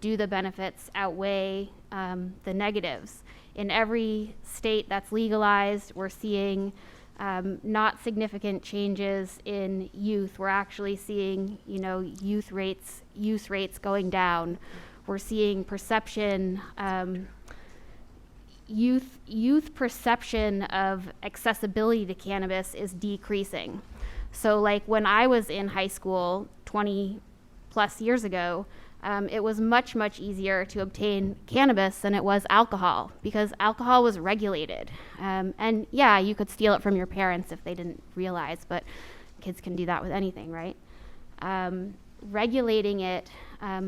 Speaker 4: Do the benefits outweigh the negatives? In every state that's legalized, we're seeing not significant changes in youth. We're actually seeing, use rates going down. We're seeing perception, youth perception of accessibility to cannabis is decreasing. So like when I was in high school 20 plus years ago, it was much, much easier to obtain cannabis than it was alcohol, because alcohol was regulated. And yeah, you could steal it from your parents if they didn't realize, but kids can do that with anything, right? Regulating it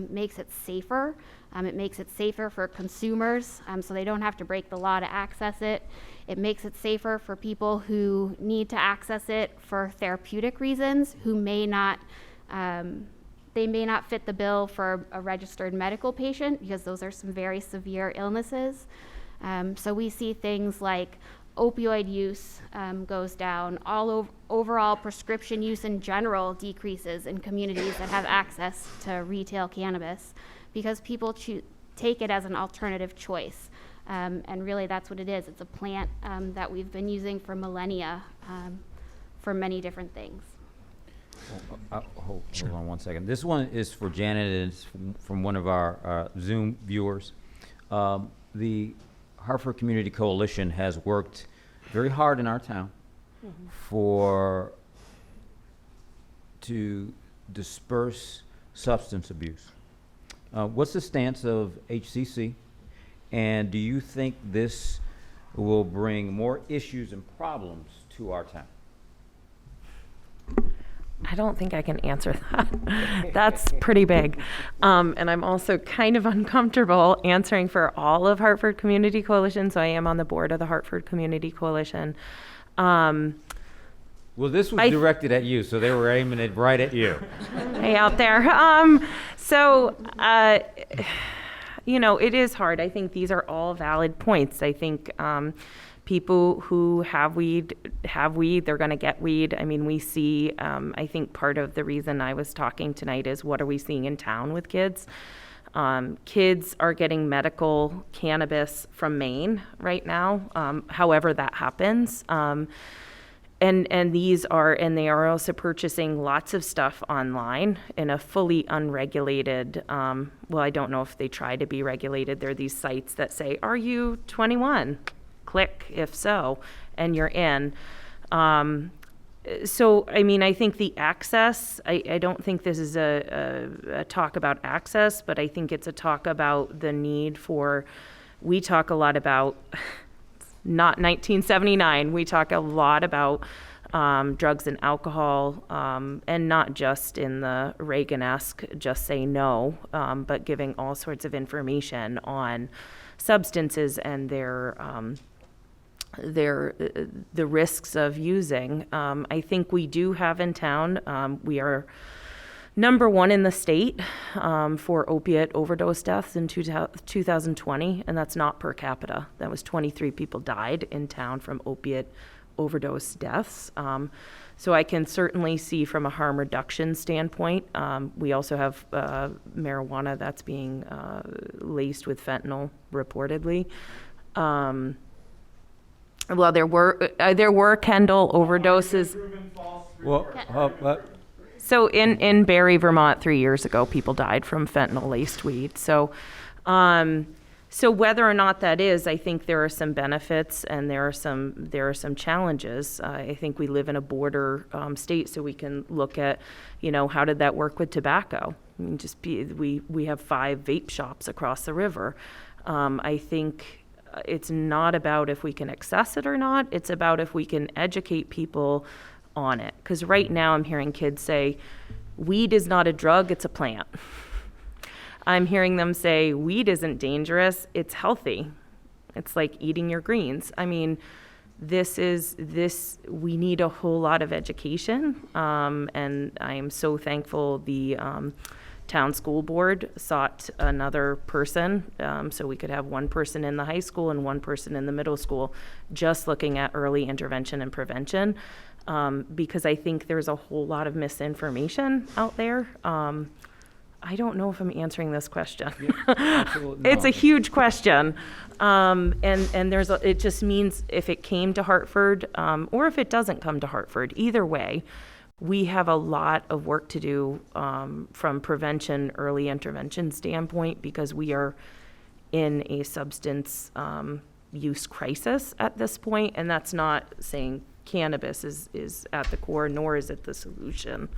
Speaker 4: makes it safer. It makes it safer for consumers, so they don't have to break the law to access it. It makes it safer for people who need to access it for therapeutic reasons, who may not fit the bill for a registered medical patient, because those are some very severe illnesses. So we see things like opioid use goes down, overall prescription use in general decreases in communities that have access to retail cannabis, because people take it as an alternative choice. And really that's what it is. It's a plant that we've been using for millennia for many different things.
Speaker 2: Hold on one second. This one is for Janet, and it's from one of our Zoom viewers. The Hartford Community Coalition has worked very hard in our town to disperse substance abuse. What's the stance of HCC, and do you think this will bring more issues and problems to our town?
Speaker 1: I don't think I can answer that. That's pretty big. And I'm also kind of uncomfortable answering for all of Hartford Community Coalition, so I am on the board of the Hartford Community Coalition.
Speaker 2: Well, this was directed at you, so they were aiming it right at you.
Speaker 1: Hey, out there. It is hard. I think these are all valid points. I think people who have weed, they're going to get weed. I mean, we see, I think part of the reason I was talking tonight is, what are we seeing in town with kids? Kids are getting medical cannabis from Maine right now, however that happens. And they are also purchasing lots of stuff online in a fully unregulated, well, I don't know if they try to be regulated. There are these sites that say, are you 21? Click if so, and you're in. So, I mean, I think the access, I don't think this is a talk about access, but I think it's a talk about the need for, we talk a lot about, not 1979, we talk a lot about drugs and alcohol, and not just in the Reagan-esque just say no, but giving all sorts of information on substances and the risks of using. I think we do have in town, we are number one in the state for opiate overdose deaths in 2020, and that's not per capita. That was 23 people died in town from opiate overdose deaths. So I can certainly see from a harm reduction standpoint. We also have marijuana that's being laced with fentanyl, reportedly. Well, there were Kendall overdoses. So in Barry, Vermont, 3 years ago, people died from fentanyl-laced weed. So whether or not that is, I think there are some benefits and there are some challenges. I think we live in a border state, so we can look at, how did that work with tobacco? I mean, we have 5 vape shops across the river. I think it's not about if we can access it or not. It's about if we can educate people on it. Because right now I'm hearing kids say, weed is not a drug, it's a plant. I'm hearing them say, weed isn't dangerous, it's healthy. It's like eating your greens. I mean, we need a whole lot of education. And I am so thankful the town school board sought another person, so we could have one person in the high school and one person in the middle school, just looking at early intervention and prevention, because I think there's a whole lot of misinformation out there. I don't know if I'm answering this question.
Speaker 2: Absolutely
Speaker 1: It's a
Speaker 2: not.
Speaker 1: huge question. And it just means if it came to Hartford, or if it doesn't come to Hartford, either way, we have a lot of work to do from prevention, early intervention standpoint, because we are in a substance use crisis at this point, and that's not saying cannabis is at the core, nor is it the solution.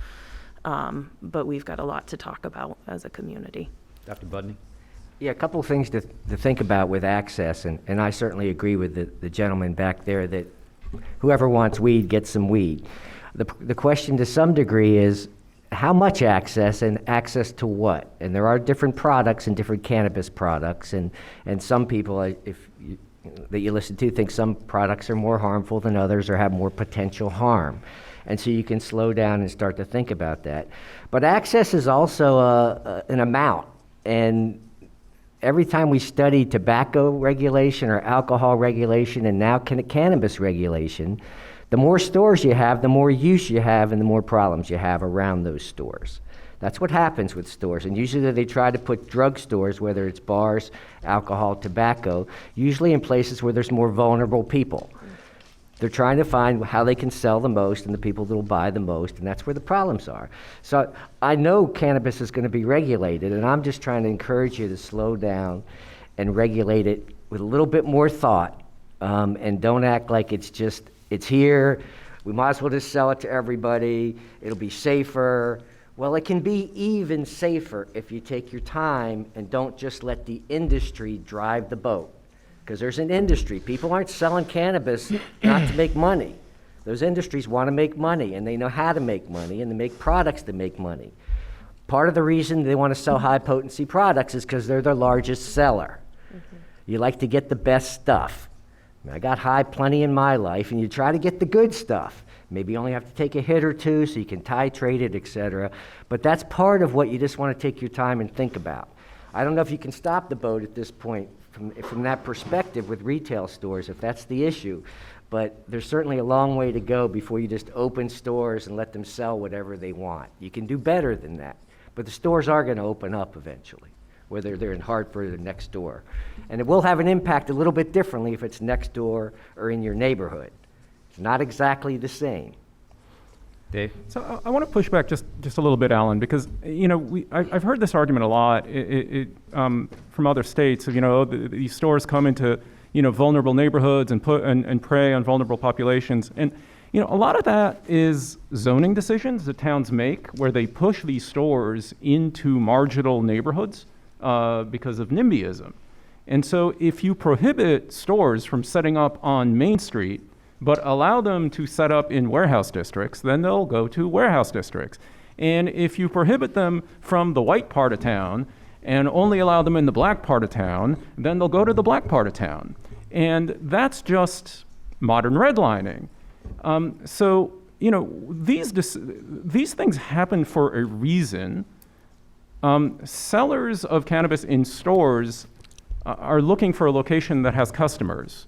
Speaker 1: But we've got a lot to talk about as a community.
Speaker 2: Dr. Butney?
Speaker 8: Yeah, a couple of things to think about with access, and I certainly agree with the gentleman back there that whoever wants weed gets some weed. The question to some degree is how much access and access to what? And there are different products and different cannabis products, and some people that you listen to think some products are more harmful than others or have more potential harm. And so you can slow down and start to think about that. But access is also an amount. And every time we study tobacco regulation or alcohol regulation and now cannabis regulation, the more stores you have, the more use you have, and the more problems you have around those stores. That's what happens with stores. And usually they try to put drugstores, whether it's bars, alcohol, tobacco, usually in places where there's more vulnerable people. They're trying to find how they can sell the most and the people that will buy the most, and that's where the problems are. So I know cannabis is going to be regulated, and I'm just trying to encourage you to slow down and regulate it with a little bit more thought, and don't act like it's here, we might as well just sell it to everybody, it'll be safer. Well, it can be even safer if you take your time and don't just let the industry drive the boat. Because there's an industry. People aren't selling cannabis not to make money. Those industries want to make money, and they know how to make money, and they make products to make money. Part of the reason they want to sell high-potency products is because they're the largest seller. Mm-hmm. You like to get the best stuff. I got high plenty in my life, and you try to get the good stuff. Maybe you only have to take a hit or two so you can titrate it, etc. But that's part of what you just want to take your time and think about. I don't know if you can stop the boat at this point from that perspective with retail stores, if that's the issue. But there's certainly a long way to go before you just open stores and let them sell whatever they want. You can do better than that. But the stores are going to open up eventually, whether they're in Hartford or next door. And it will have an impact a little bit differently if it's next door or in your neighborhood. It's not exactly the same.
Speaker 2: Dave?
Speaker 3: So I want to push back just a little bit, Alan, because I've heard this argument a lot from other states. These stores come into vulnerable neighborhoods and prey on vulnerable populations, and a lot of that is zoning decisions that towns make, where they push these stores into marginal neighborhoods because of NIMBYism. And so if you prohibit stores from setting up on Main Street, but allow them to set up in warehouse districts, then they'll go to warehouse districts. And if you prohibit them from the white part of town and only allow them in the black part of town, then they'll go to the black part of town. And that's just modern redlining. These things happen for a reason. Sellers of cannabis in stores are looking for a location that has customers.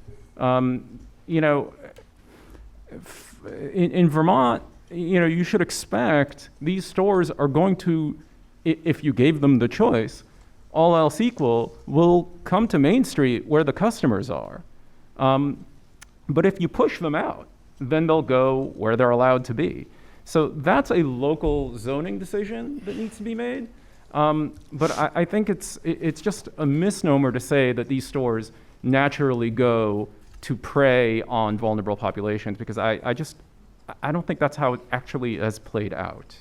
Speaker 3: In Vermont, you should expect these stores are going to, if you gave them the choice, all else equal, will come to Main Street where the customers are. But if you push them out, then they'll go where they're allowed to be. So that's a local zoning decision that needs to be made. But I think it's just a misnomer to say that these stores naturally go to prey on vulnerable populations, because I don't think that's how it actually has played out.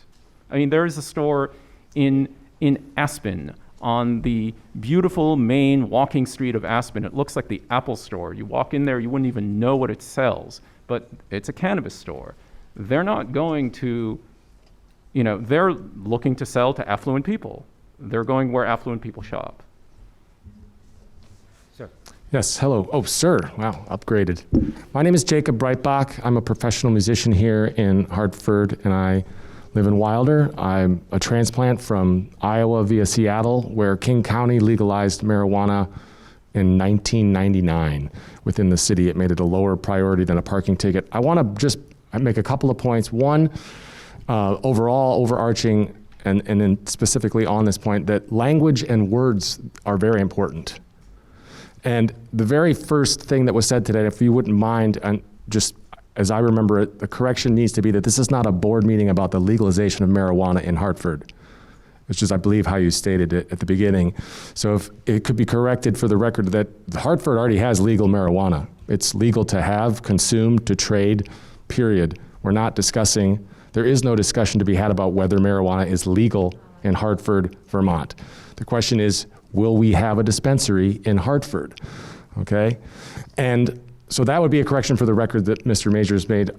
Speaker 3: I mean, there is a store in Aspen, on the beautiful main walking street of Aspen. It looks like the Apple store. You walk in there, you wouldn't even know what it sells, but it's a cannabis store. They're not going to, they're looking to sell to affluent people. They're going where affluent people shop.
Speaker 2: Sir.
Speaker 13: Yes, hello. Oh, sir. Wow, upgraded. My name is Jacob Breitbach. I'm a professional musician here in Hartford, and I live in Wilder. I'm a transplant from Iowa via Seattle, where King County legalized marijuana in 1999 within the city. It made it a lower priority than a parking ticket. I want to just make a couple of points. One, overall, overarching, and then specifically on this point, that language and words are very important. And the very first thing that was said today, if you wouldn't mind, and just as I remember it, the correction needs to be that this is not a board meeting about the legalization of marijuana in Hartford, which is, I believe, how you stated it at the beginning. So if it could be corrected for the record that Hartford already has legal marijuana. It's legal to have, consume, to trade, period. We're not discussing, there is no discussion to be had about whether marijuana is legal in Hartford, Vermont. The question is, will we have a dispensary in Hartford? Okay? And so that would be a correction for the record that Mr. Majors made.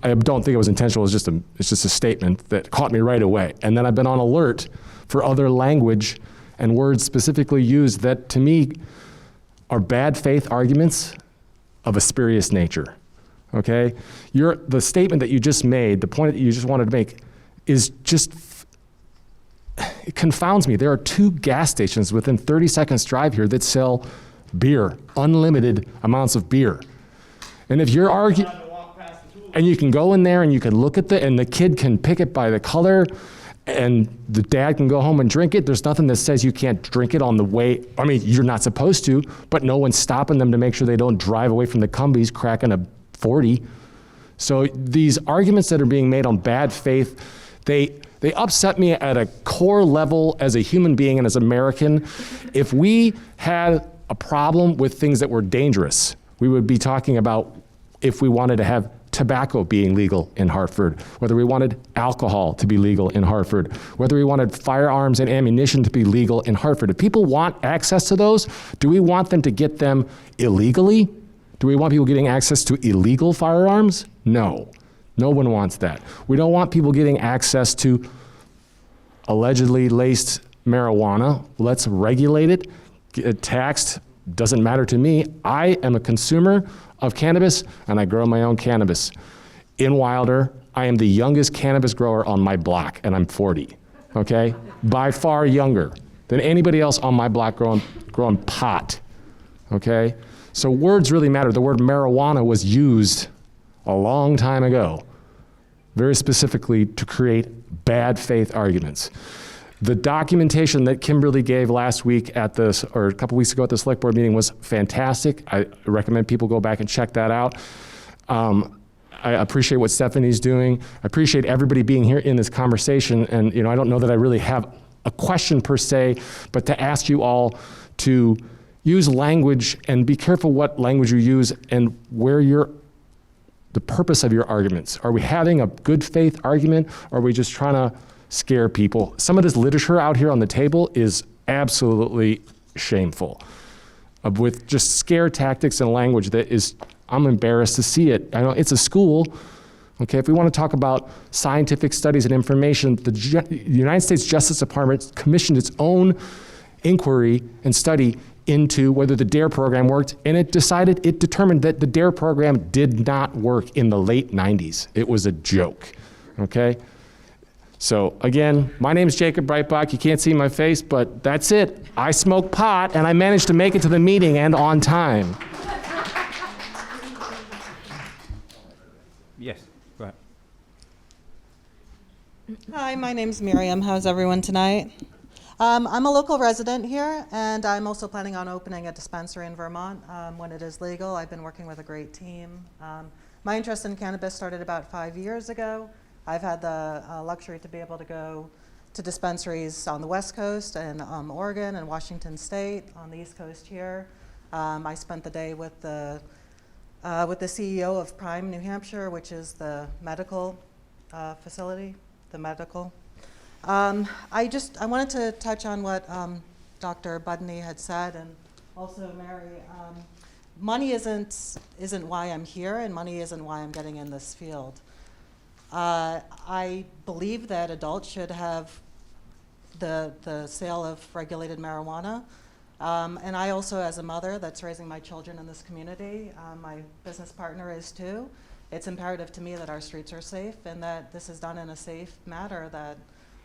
Speaker 13: I don't think it was intentional. It's just a statement that caught me right away. And then I've been on alert for other language and words specifically used that, to me, are bad faith arguments of a spurious nature. Okay? The statement that you just made, the point that you just wanted to make, is just, it confounds me. There are 2 gas stations within 30 seconds drive here that sell beer, unlimited amounts of beer. And if you're arguing, and you can go in there and you can look at and the kid can pick it by the color, and the dad can go home and drink it. There's nothing that says you can't drink it on the way. I mean, you're not supposed to, but no one's stopping them to make sure they don't drive away from the Cumbies cracking a 40. So these arguments that are being made on bad faith, they upset me at a core level as a human being and as American. If we had a problem with things that were dangerous, we would be talking about if we wanted to have tobacco being legal in Hartford, whether we wanted alcohol to be legal in Hartford, whether we wanted firearms and ammunition to be legal in Hartford. If people want access to those, do we want them to get them illegally? Do we want people getting access to illegal firearms? No. No one wants that. We don't want people getting access to allegedly laced marijuana. Let's regulate it. Get it taxed, doesn't matter to me. I am a consumer of cannabis, and I grow my own cannabis. In Wilder, I am the youngest cannabis grower on my block, and I'm 40, okay? By far younger than anybody else on my block growing pot, okay? So words really matter. The word marijuana was used a long time ago, very specifically to create bad faith arguments. The documentation that Kimberly gave last week or a couple weeks ago at the select board meeting was fantastic. I recommend people go back and check that out. I appreciate what Stephanie's doing. I appreciate everybody being here in this conversation. And I don't know that I really have a question per se, but to ask you all to use language and be careful what language you use and where the purpose of your arguments. Are we having a good faith argument, or are we just trying to scare people? Some of this literature out here on the table is absolutely shameful, with just scare tactics and language that is, I'm embarrassed to see it. I know it's a school. Okay, if we want to talk about scientific studies and information, the United States Justice Department commissioned its own inquiry and study into whether the DARE program worked, and it determined that the DARE program did not work in the late 90s. It was a joke, okay? So again, my name's Jacob Breitbach. You can't see my face, but that's it. I smoke pot, and I managed to make it to the meeting and on time.
Speaker 2: Yes, go ahead.
Speaker 14: Hi, my name's Miriam. How's everyone tonight? I'm a local resident here, and I'm also planning on opening a dispensary in Vermont when it is legal. I've been working with a great team. My interest in cannabis started about 5 years ago. I've had the luxury to be able to go to dispensaries on the West Coast and Oregon and Washington State, on the East Coast here. I spent the day with the CEO of Prime, New Hampshire, which is the medical facility, I wanted to touch on what Dr. Butney had said, and also Mary. Money isn't why I'm here, and money isn't why I'm getting in this field. I believe that adults should have the sale of regulated marijuana. And I also, as a mother that's raising my children in this community, my business partner is too. it's imperative to me that our streets are safe and that this is done in a safe manner,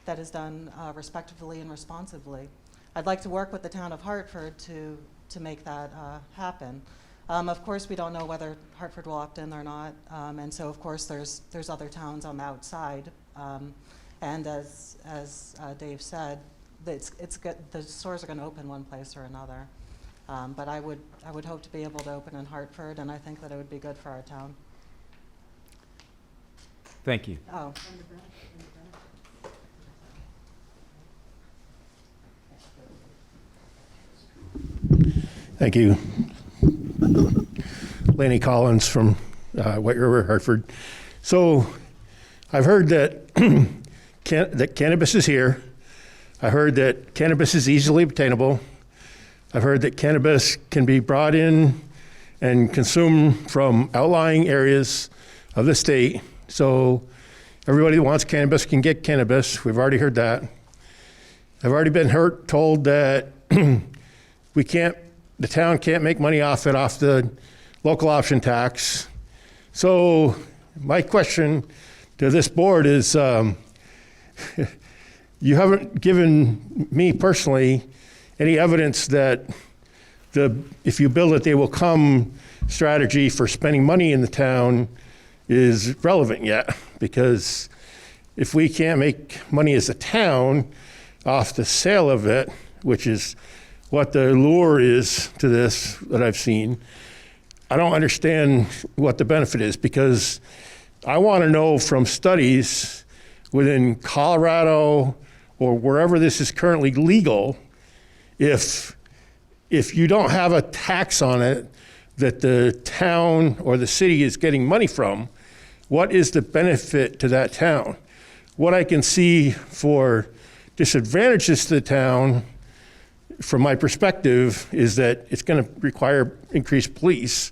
Speaker 14: that is done respectfully and responsibly. I'd like to work with the town of Hartford to make that happen. Of course, we don't know whether Hartford will opt in or not, and so of course there's other towns on the outside. And as Dave said, it's good, the stores are going to open one place or another. But I would hope to be able to open in Hartford, and I think that it would be good for our town.
Speaker 2: Thank you.
Speaker 14: Oh.
Speaker 15: Thank you. Laney Collins from White River, Hartford. So I've heard that, that cannabis is here. I heard that cannabis is easily obtainable. I've heard that cannabis can be brought in and consumed from outlying areas of the state. So everybody that wants cannabis can get cannabis. We've already heard that. I've already been told that the town can't make money off it, off the local option tax. So my question to this board is, you haven't given me personally any evidence that if you build it, they will come strategy for spending money in the town is relevant yet. Because if we can't make money as a town off the sale of it, which is what the lure is to this that I've seen, I don't understand what the benefit is, because I want to know from studies within Colorado or wherever this is currently legal, if you don't have a tax on it that the town or the city is getting money from, what is the benefit to that town? What I can see for disadvantages to the town, from my perspective, is that it's going to require increased police.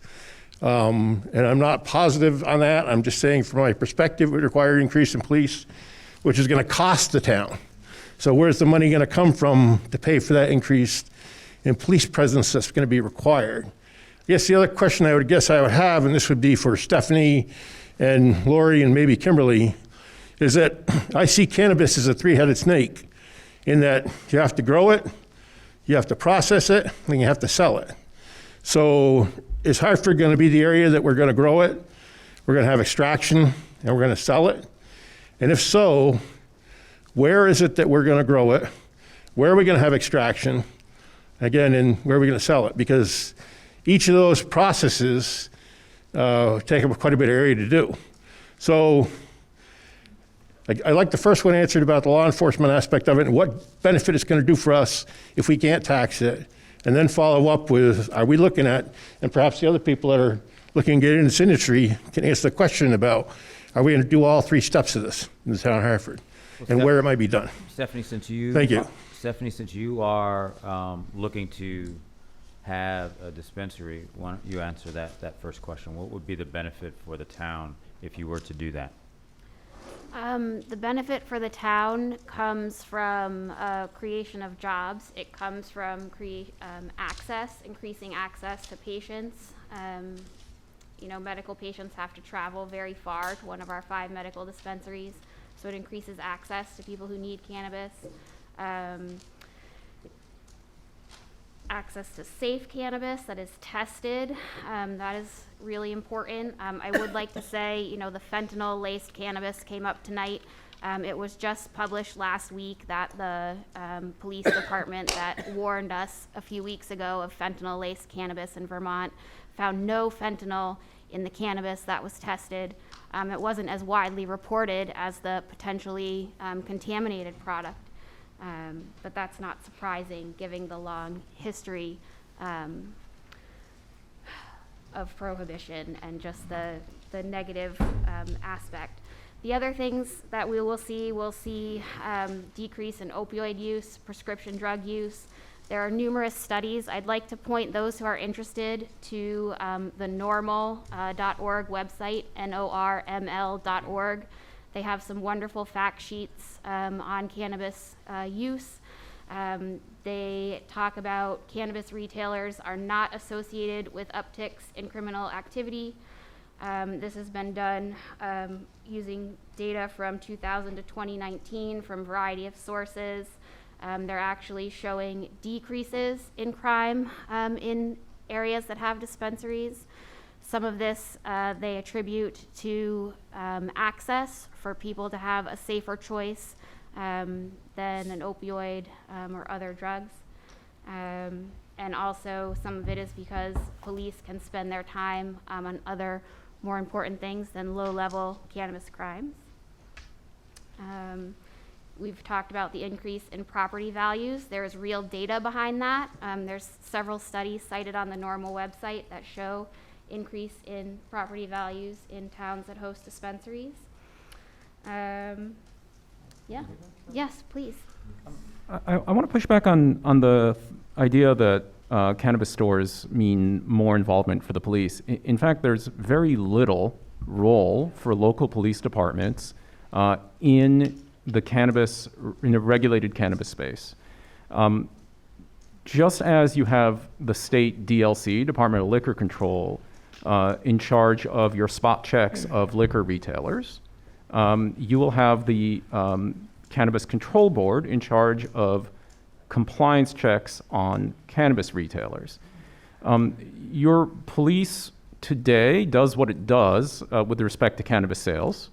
Speaker 15: And I'm not positive on that. I'm just saying from my perspective, it would require increase in police, which is going to cost the town. So where's the money going to come from to pay for that increase in police presence that's going to be required? I guess the other question I would have, and this would be for Stephanie and Lori and maybe Kimberly, is that I see cannabis as a three-headed snake, in that you have to grow it, you have to process it, and you have to sell it. So is Hartford going to be the area that we're going to grow it, we're going to have extraction, and we're going to sell it? And if so, where is it that we're going to grow it? Where are we going to have extraction? Again, and where are we going to sell it? Because each of those processes take up quite a bit of area to do. So I like the first one answered about the law enforcement aspect of it and what benefit it's going to do for us if we can't tax it. And then follow up with, are we looking at, and perhaps the other people that are looking to get in this industry can answer the question about, are we going to do all three steps of this in the town of Hartford, and where it might be done?
Speaker 2: Stephanie, since you
Speaker 15: Thank you.
Speaker 2: Stephanie, since you are looking to have a dispensary, why don't you answer that first question? What would be the benefit for the town if you were to do that?
Speaker 4: The benefit for the town comes from creation of jobs. It comes from increasing access to patients. Medical patients have to travel very far to one of our 5 medical dispensaries, so it increases access to people who need cannabis. Access to safe cannabis that is tested, that is really important. I would like to say, the fentanyl-laced cannabis came up tonight. It was just published last week that the police department that warned us a few weeks ago of fentanyl-laced cannabis in Vermont found no fentanyl in the cannabis that was tested. It wasn't as widely reported as the potentially contaminated product. But that's not surprising, given the long history of prohibition and just the negative aspect. The other things that we'll see decrease in opioid use, prescription drug use. There are numerous studies. I'd like to point those who are interested to the normal.org website, norml.org. They have some wonderful fact sheets on cannabis use. They talk about cannabis retailers are not associated with upticks in criminal activity. This has been done using data from 2000 to 2019 from a variety of sources. They're actually showing decreases in crime in areas that have dispensaries. Some of this they attribute to access for people to have a safer choice than an opioid or other drugs. And also some of it is because police can spend their time on other more important things than low-level cannabis crimes. We've talked about the increase in property values. There is real data behind that. There's several studies cited on the NORML website that show increase in property values in towns that host dispensaries. Yeah. Yes, please.
Speaker 3: I want to push back on the idea that cannabis stores mean more involvement for the police. In fact, there's very little role for local police departments in the regulated cannabis space. Just as you have the state DLC, Department of Liquor Control, in charge of your spot checks of liquor retailers, you will have the Cannabis Control Board in charge of compliance checks on cannabis retailers. Your police today does what it does with respect to cannabis sales.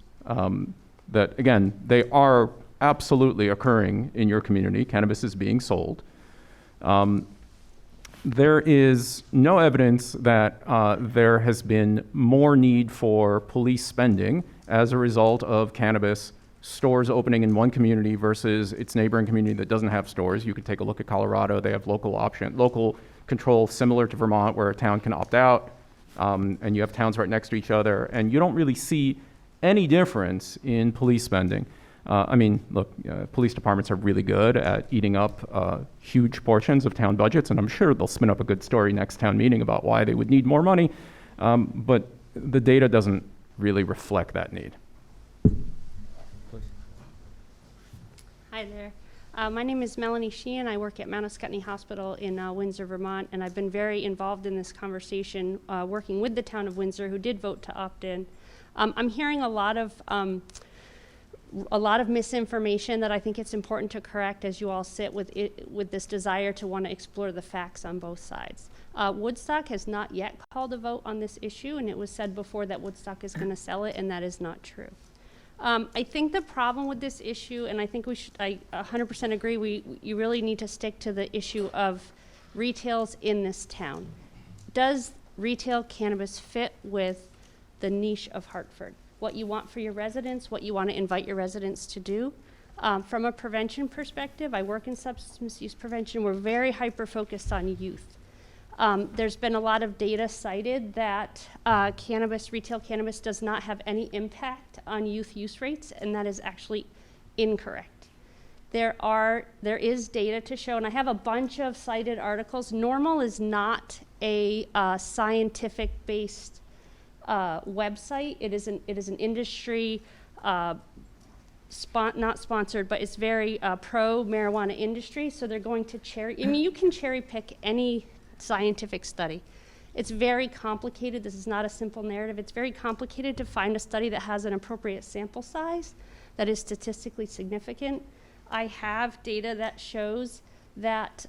Speaker 3: That, again, they are absolutely occurring in your community. Cannabis is being sold. There is no evidence that there has been more need for police spending as a result of cannabis stores opening in one community versus its neighboring community that doesn't have stores. You could take a look at Colorado. They have local control similar to Vermont, where a town can opt out, and you have towns right next to each other, and you don't really see any difference in police spending. I mean, look, police departments are really good at eating up huge portions of town budgets, and I'm sure they'll spin up a good story next town meeting about why they would need more money, but the data doesn't really reflect that need.
Speaker 16: Hi there. My name is Melanie Sheehan. I work at Mount Scottney Hospital in Windsor, Vermont, and I've been very involved in this conversation working with the town of Windsor, who did vote to opt in. I'm hearing a lot of misinformation that I think it's important to correct as you all sit with this desire to want to explore the facts on both sides. Woodstock has not yet called a vote on this issue, and it was said before that Woodstock is going to sell it, and that is not true. I think the problem with this issue, and I think I 100% agree, you really need to stick to the issue of retails in this town. Does retail cannabis fit with the niche of Hartford? What you want for your residents, what you want to invite your residents to do. From a prevention perspective, I work in substance misuse prevention. We're very hyper-focused on youth. There's been a lot of data cited that retail cannabis does not have any impact on youth use rates, and that is actually incorrect. There is data to show, and I have a bunch of cited articles. NORML is not a scientific-based website. It is an industry, not sponsored, but it's very pro-marijuana industry, so they're going to you can cherry pick any scientific study. It's very complicated. This is not a simple narrative. It's very complicated to find a study that has an appropriate sample size that is statistically significant. I have data that shows that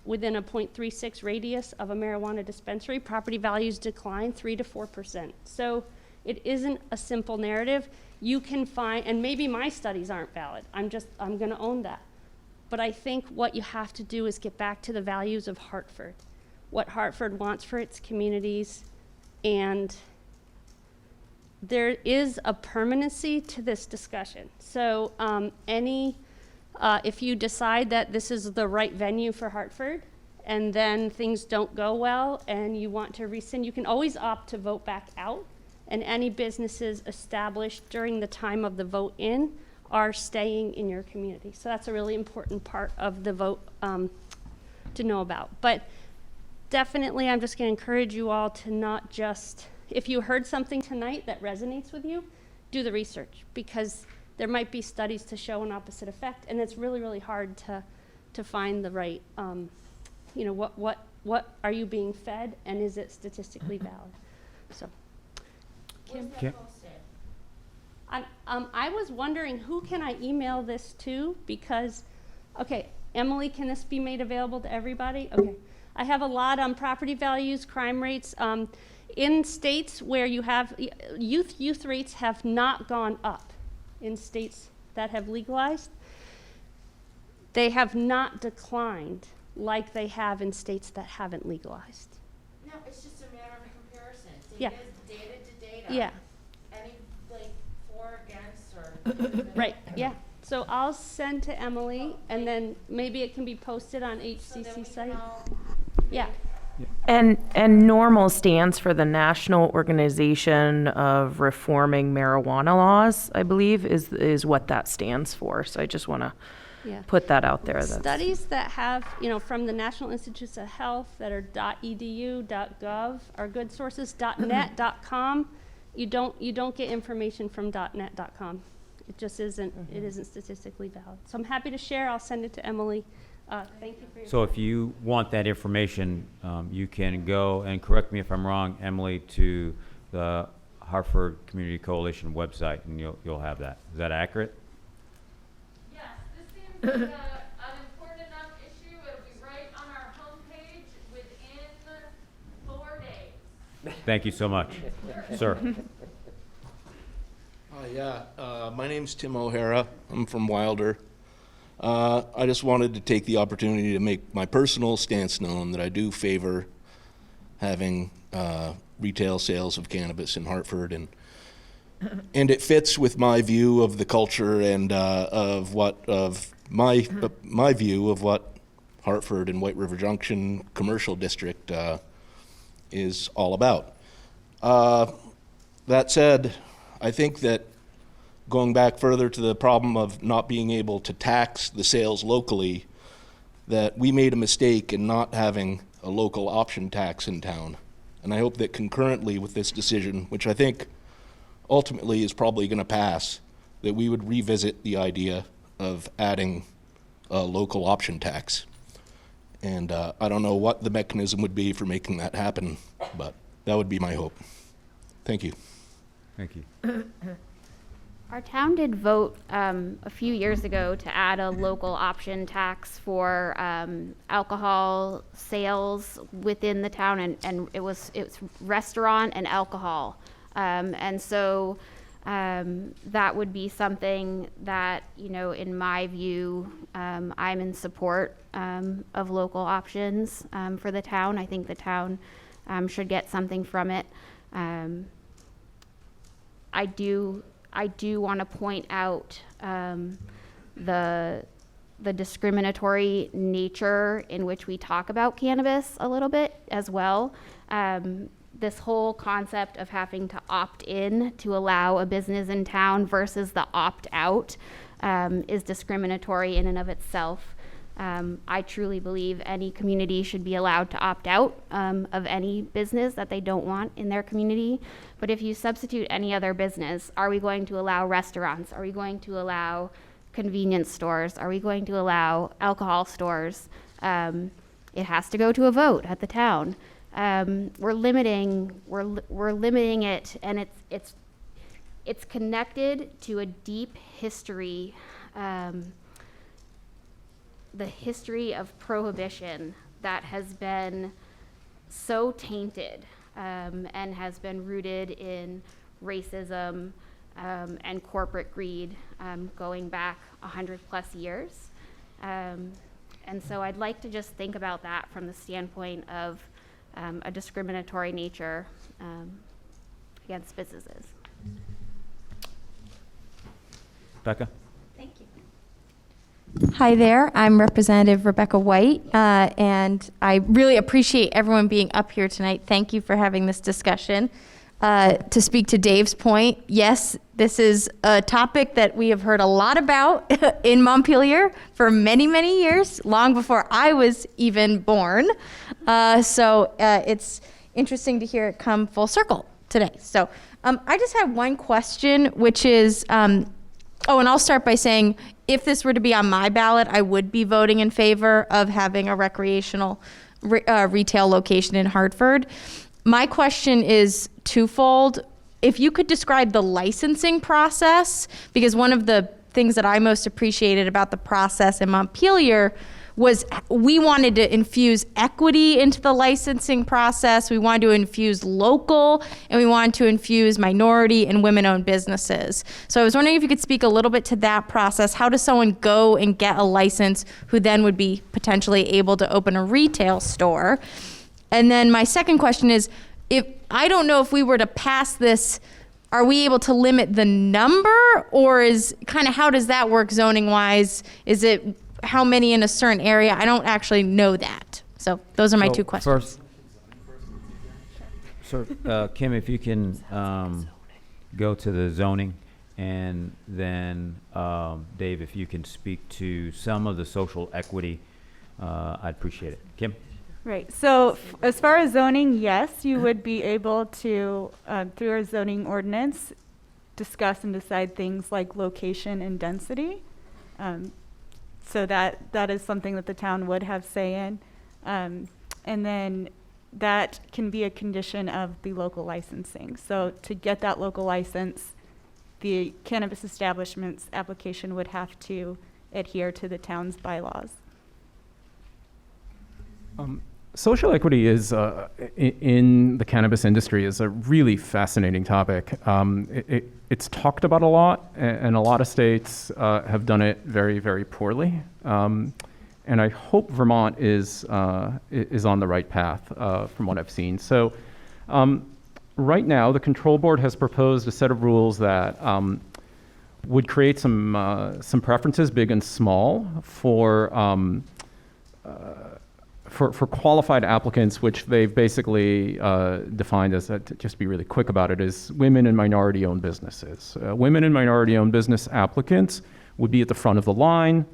Speaker 16: within a 0.36 radius of a marijuana dispensary, property values decline 3 to 4%. So it isn't a simple narrative. You can find, and maybe my studies aren't valid. I'm going to own that. But I think what you have to do is get back to the values of Hartford, what Hartford wants for its communities, and there is a permanency to this discussion. So if you decide that this is the right venue for Hartford, and then things don't go well and you want to rescind, you can always opt to vote back out, and any businesses established during the time of the vote in are staying in your community. So that's a really important part of the vote to know about. But definitely, I'm just going to encourage you all to not just, if you heard something tonight that resonates with you, do the research, because there might be studies to show an opposite effect, and it's really, really hard to find the right, what are you being fed, and is it statistically valid? So Kim?
Speaker 2: Kim?
Speaker 16: I was wondering, who can I email this to? Because, okay, Emily, can this be made available to everybody? Okay. I have a lot on property values, crime rates. In states where you have, youth rates have not gone up. In states that have legalized, they have not declined like they have in states that haven't legalized.
Speaker 6: No, it's just a matter of comparison.
Speaker 16: Yeah.
Speaker 6: Data to data.
Speaker 16: Yeah.
Speaker 6: Any, like, for, against, or.
Speaker 16: Right, yeah. So I'll send to Emily, and then maybe it can be posted on
Speaker 6: So that we
Speaker 16: HCC
Speaker 6: can
Speaker 16: site.
Speaker 6: all-
Speaker 16: Yeah.
Speaker 1: And NORML stands for the National Organization of Reforming Marijuana Laws, I believe, is what that stands for. So I just want to
Speaker 16: Yeah.
Speaker 1: put that out there.
Speaker 16: Studies that have, from the National Institutes of Health that are .edu, .gov are good sources. .net, .com, you don't get information from .net, .com. It just isn't. It isn't statistically valid. So I'm happy to share. I'll send it to Emily. Thank you for your.
Speaker 2: So if you want that information, you can go, and correct me if I'm wrong, Emily, to the Hartford Community Coalition website, and you'll have that. Is that accurate?
Speaker 17: Yes, this seems like an important enough issue. It'll be right on our homepage within 4 days.
Speaker 2: Thank you so much, sir.
Speaker 18: My name's Tim O'Hara. I'm from Wilder. I just wanted to take the opportunity to make my personal stance known that I do favor having retail sales of cannabis in Hartford, and it fits with my view of the culture and my view of what Hartford and White River Junction Commercial District is all about. That said, I think that going back further to the problem of not being able to tax the sales locally, that we made a mistake in not having a local option tax in town. And I hope that concurrently with this decision, which I think ultimately is probably going to pass, that we would revisit the idea of adding a local option tax. And I don't know what the mechanism would be for making that happen, but that would be my hope. Thank you.
Speaker 2: Thank you.
Speaker 4: Our town did vote a few years ago to add a local option tax for alcohol sales within the town, and it's restaurant and alcohol. And so that would be something that, in my view, I'm in support of local options for the town. I think the town should get something from it. I do want to point out the discriminatory nature in which we talk about cannabis a little bit as well. This whole concept of having to opt in to allow a business in town versus the opt out is discriminatory in and of itself. I truly believe any community should be allowed to opt out of any business that they don't want in their community. But if you substitute any other business, are we going to allow restaurants? Are we going to allow convenience stores? Are we going to allow alcohol stores? It has to go to a vote at the town. We're limiting it, and it's connected to a deep history. The history of prohibition that has been so tainted and has been rooted in racism and corporate greed going back 100+ years. And so I'd like to just think about that from the standpoint of a discriminatory nature against businesses.
Speaker 2: Becca?
Speaker 19: Thank you. Hi there, I'm Representative Rebecca White, and I really appreciate everyone being up here tonight. Thank you for having this discussion. To speak to Dave's point, yes, this is a topic that we have heard a lot about in Montpelier for many, many years, long before I was even born. So it's interesting to hear it come full circle today. So I just have one question, which is, and I'll start by saying, if this were to be on my ballot, I would be voting in favor of having a recreational retail location in Hartford. My question is twofold. if you could describe the licensing process, because one of the things that I most appreciated about the process in Montpelier was we wanted to infuse equity into the licensing process. We wanted to infuse local, and we wanted to infuse minority and women-owned businesses. So I was wondering if you could speak a little bit to that process. How does someone go and get a license who then would be potentially able to open a retail store? And then my second question is, I don't know if we were to pass this, are we able to limit the number, or how does that work zoning wise? Is it how many in a certain area? I don't actually know that. So those are my two questions.
Speaker 2: Kim, if you can go to the zoning, and then Dave, if you can speak to some of the social equity, I'd appreciate it. Kim?
Speaker 7: Right. So as far as zoning, yes, you would be able to, through our zoning ordinance, discuss and decide things like location and density. So that is something that the town would have say in. And then that can be a condition of the local licensing. So to get that local license, the cannabis establishment's application would have to adhere to the town's bylaws.
Speaker 3: Social equity is, in the cannabis industry, is a really fascinating topic. It's talked about a lot, and a lot of states have done it very, very poorly. And I hope Vermont is on the right path from what I've seen. So right now, the control board has proposed a set of rules that would create some preferences, big and small, for qualified applicants, which they've basically defined as, to just be really quick about it, is women and minority-owned businesses. Women and minority-owned business applicants would be at the front of the line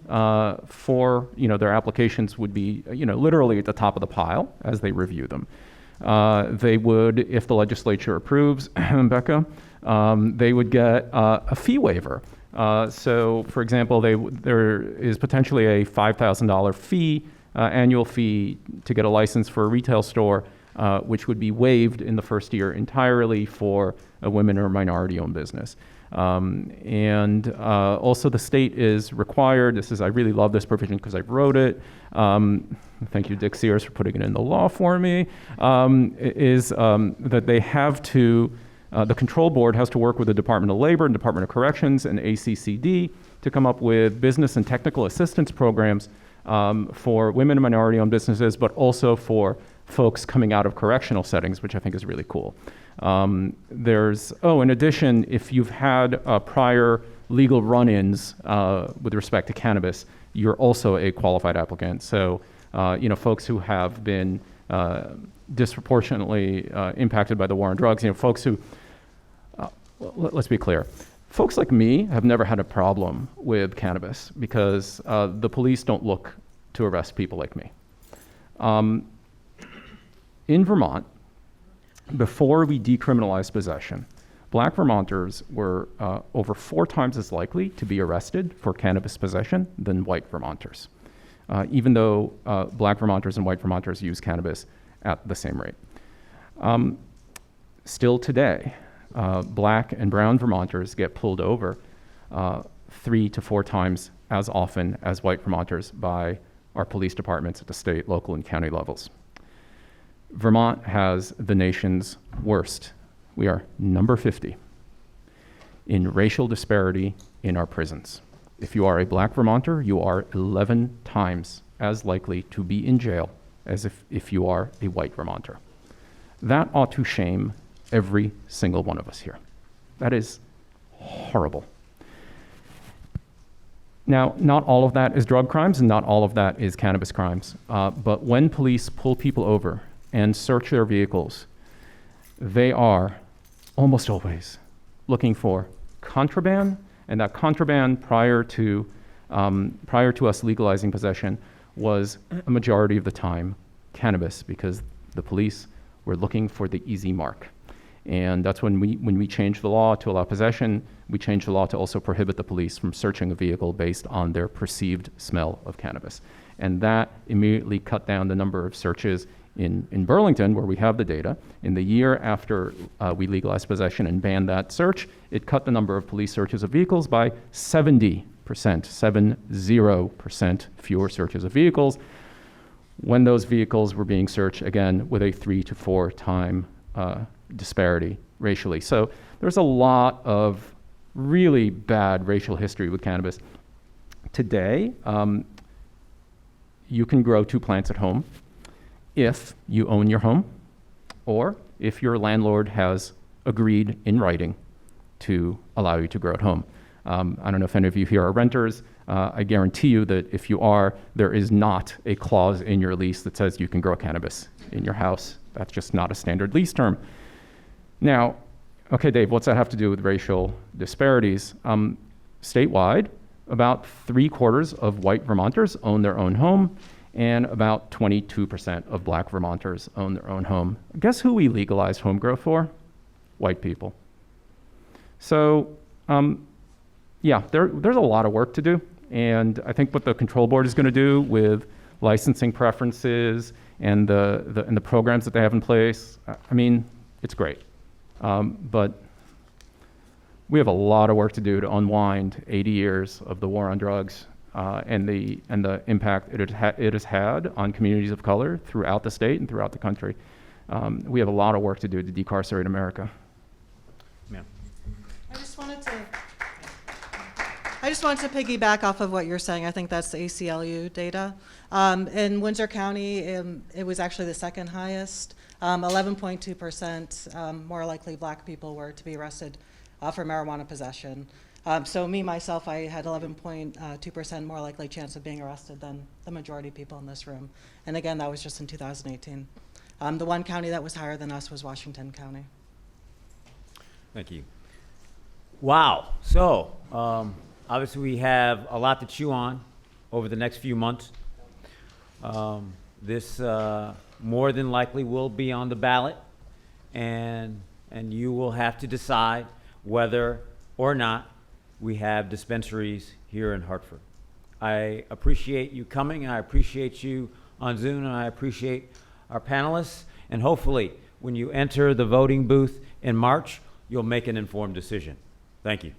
Speaker 3: for, their applications would be, literally at the top of the pile as they review them. They would, if the legislature approves, Becca, they would get a fee waiver. So, for example, there is potentially a $5,000 fee, annual fee to get a license for a retail store, which would be waived in the first year entirely for a women or minority-owned business. And also the state is required, I really love this provision because I wrote it, thank you Dick Sears for putting it in the law for me, that they have to, the control board has to work with the Department of Labor and Department of Corrections and ACCD to come up with business and technical assistance programs for women and minority-owned businesses, but also for folks coming out of correctional settings, which I think is really cool. In addition, if you've had prior legal run-ins with respect to cannabis, you're also a qualified applicant. So, folks who have been disproportionately impacted by the war on drugs, folks who, let's be clear, folks like me have never had a problem with cannabis because the police don't look to arrest people like me. In Vermont, before we decriminalized possession, Black Vermonters were over 4 times as likely to be arrested for cannabis possession than white Vermonters, even though Black Vermonters and white Vermonters use cannabis at the same rate. Still today, Black and brown Vermonters get pulled over 3 to 4 times as often as white Vermonters by our police departments at the state, local, and county levels. Vermont has the nation's worst. We are number 50 in racial disparity in our prisons. If you are a Black Vermonter, you are 11 times as likely to be in jail as if you are a white Vermonter. That ought to shame every single one of us here. That is horrible. Now, not all of that is drug crimes and not all of that is cannabis crimes, but when police pull people over and search their vehicles, they are almost always looking for contraband, and that contraband prior to us legalizing possession was a majority of the time cannabis, because the police were looking for the easy mark. And that's when we changed the law to allow possession, we changed the law to also prohibit the police from searching a vehicle based on their perceived smell of cannabis. And that immediately cut down the number of searches In Burlington, where we have the data, in the year after we legalized possession and banned that search, it cut the number of police searches of vehicles by 70%, 70% fewer searches of vehicles, when those vehicles were being searched, again, with a 3 to 4 time disparity racially. So there's a lot of really bad racial history with cannabis. Today, you can grow 2 plants at home if you own your home, or if your landlord has agreed in writing to allow you to grow at home. I don't know if any of you here are renters. I guarantee you that if you are, there is not a clause in your lease that says you can grow cannabis in your house. That's just not a standard lease term. Now, okay, Dave, what's that have to do with racial disparities? Statewide, about 3/4 of white Vermonters own their own home, and about 22% of black Vermonters own their own home. Guess who we legalized home grow for? White people. So, yeah, there's a lot of work to do, and I think what the control board is going to do with licensing preferences and the programs that they have in place, I mean, it's great. But we have a lot of work to do to unwind 80 years of the war on drugs and the impact it has had on communities of color throughout the state and throughout the country. We have a lot of work to do to decarcerate America.
Speaker 2: Ma'am.
Speaker 14: I just wanted to piggyback off of what you're saying. I think that's the ACLU data. In Windsor County, it was actually the second highest. 11.2% more likely black people were to be arrested for marijuana possession. So me, myself, I had 11.2% more likely chance of being arrested than the majority of people in this room. And again, that was just in 2018. The one county that was higher than us was Washington County.
Speaker 2: Thank you. Wow. So, obviously we have a lot to chew on over the next few months. This more than likely will be on the ballot, and you will have to decide whether or not we have dispensaries here in Hartford. I appreciate you coming, and I appreciate you on Zoom, and I appreciate our panelists, and hopefully when you enter the voting booth in March, you'll make an informed decision. Thank you.